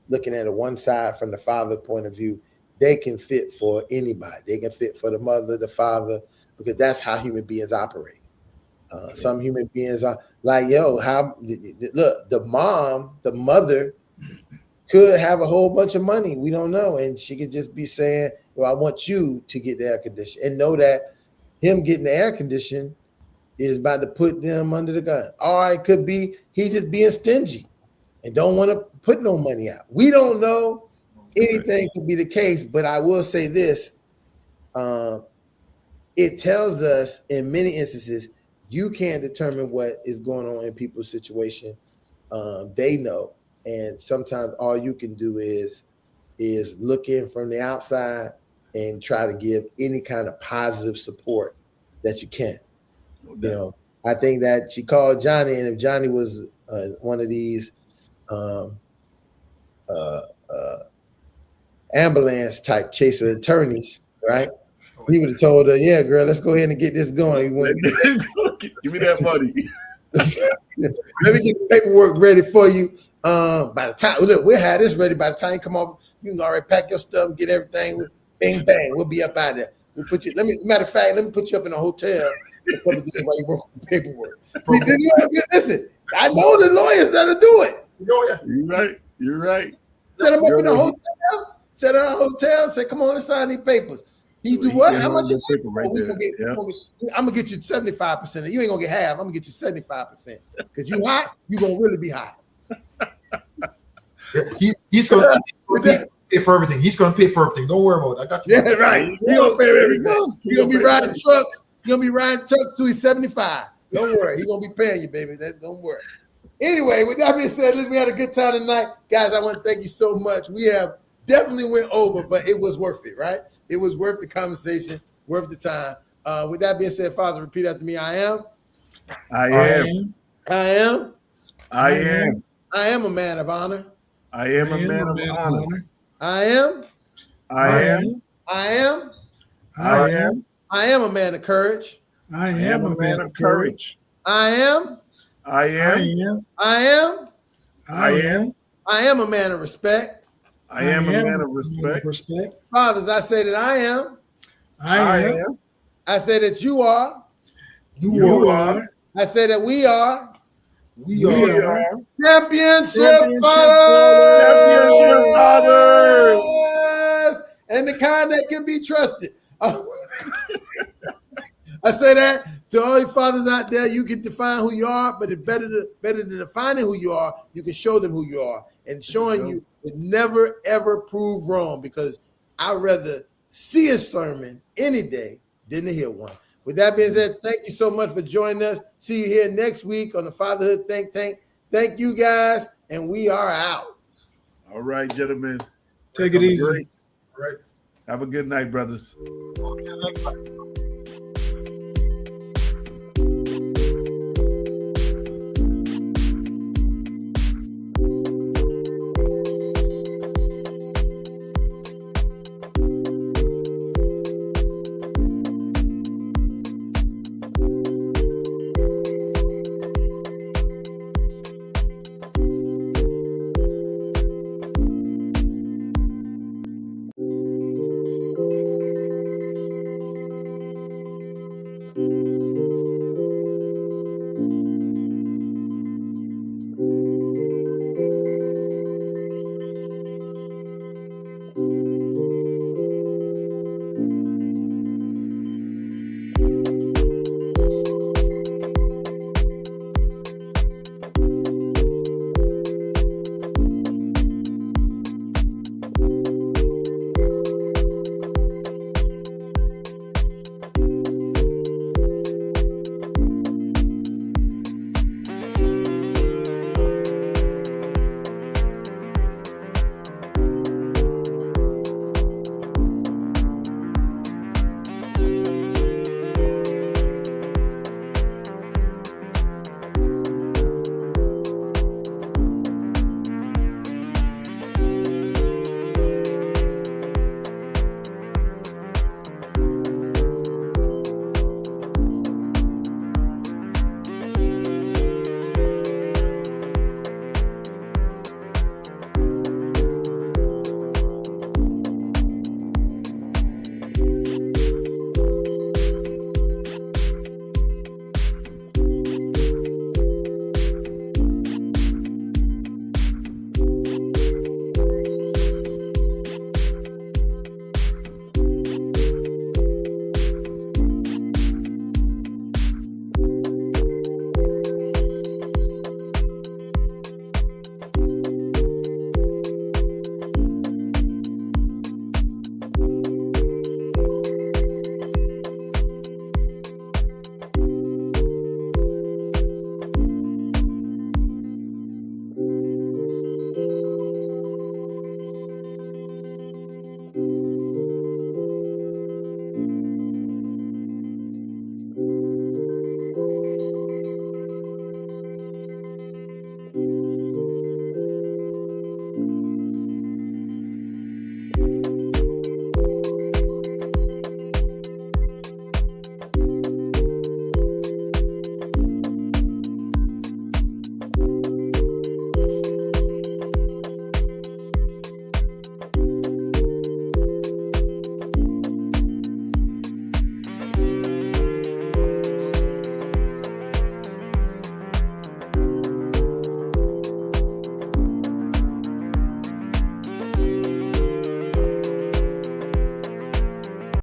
looking at it one side from the father point of view, they can fit for anybody. They can fit for the mother, the father, because that's how human beings operate. Some human beings are like, look, the mother could have a whole bunch of money. We don't know. And she could just be saying, well, I want you to get the air conditioner, and know that him getting the air conditioner is about to put them under the gun. Or it could be he just being stingy and don't want to put no money out. We don't know. Anything could be the case, but I will say this. It tells us in many instances, you can't determine what is going on in people's situation. They know. And sometimes all you can do is look in from the outside and try to give any kind of positive support that you can. I think that she called Johnny, and if Johnny was one of these ambulance type chaser attorneys, right? He would have told her, yeah, girl, let's go ahead and get this going. Give me that money. Let me get the paperwork ready for you. By the time we'll have this ready by the time you come over, you can already pack your stuff, get everything. Bang bang, we'll be up out there. We'll put you. Matter of fact, let me put you up in a hotel for a couple of days while you work on the paperwork. Listen, I know the lawyers that'll do it. You're right. Set them up in a hotel. Set up in a hotel. Say, come on, let's sign these papers. He do what? How much? Right I'm gonna get you 75%. You ain't gonna get half. I'm gonna get you 75%. Because you hot, you gonna really be hot. He's gonna pay for everything. He's gonna pay for everything. Don't worry about it. I got you. Yeah, right. He gonna pay everything. He gonna be riding trucks. He gonna be riding trucks till he's 75. Don't worry. He gonna be paying you, baby. Don't worry. Anyway, with that being said, listen, we had a good time tonight, guys. I want to thank you so much. We have definitely went over, but it was worth it, right? It was worth the conversation, worth the time. With that being said, Father, repeat after me. I am a man of honor. I am a man of honor. I am a man of courage. I am a man of courage. I am a man of respect. I am a man of respect. Fathers, I say that I am. I say that you are. You are. I say that we are. We are. Championship fathers. And the kind that can be trusted. I say that to all you fathers out there, you can define who you are, but it's better than defining who you are, you can show them who you are. And showing you would never, ever prove wrong, because I'd rather see a sermon any day than to hear one. With that being said, thank you so much for joining us. See you here next week on the Fatherhood Think Tank. Thank you, guys, and we are out. All right, gentlemen. Take it easy. All right. Have a good night, brothers. Okay, next time.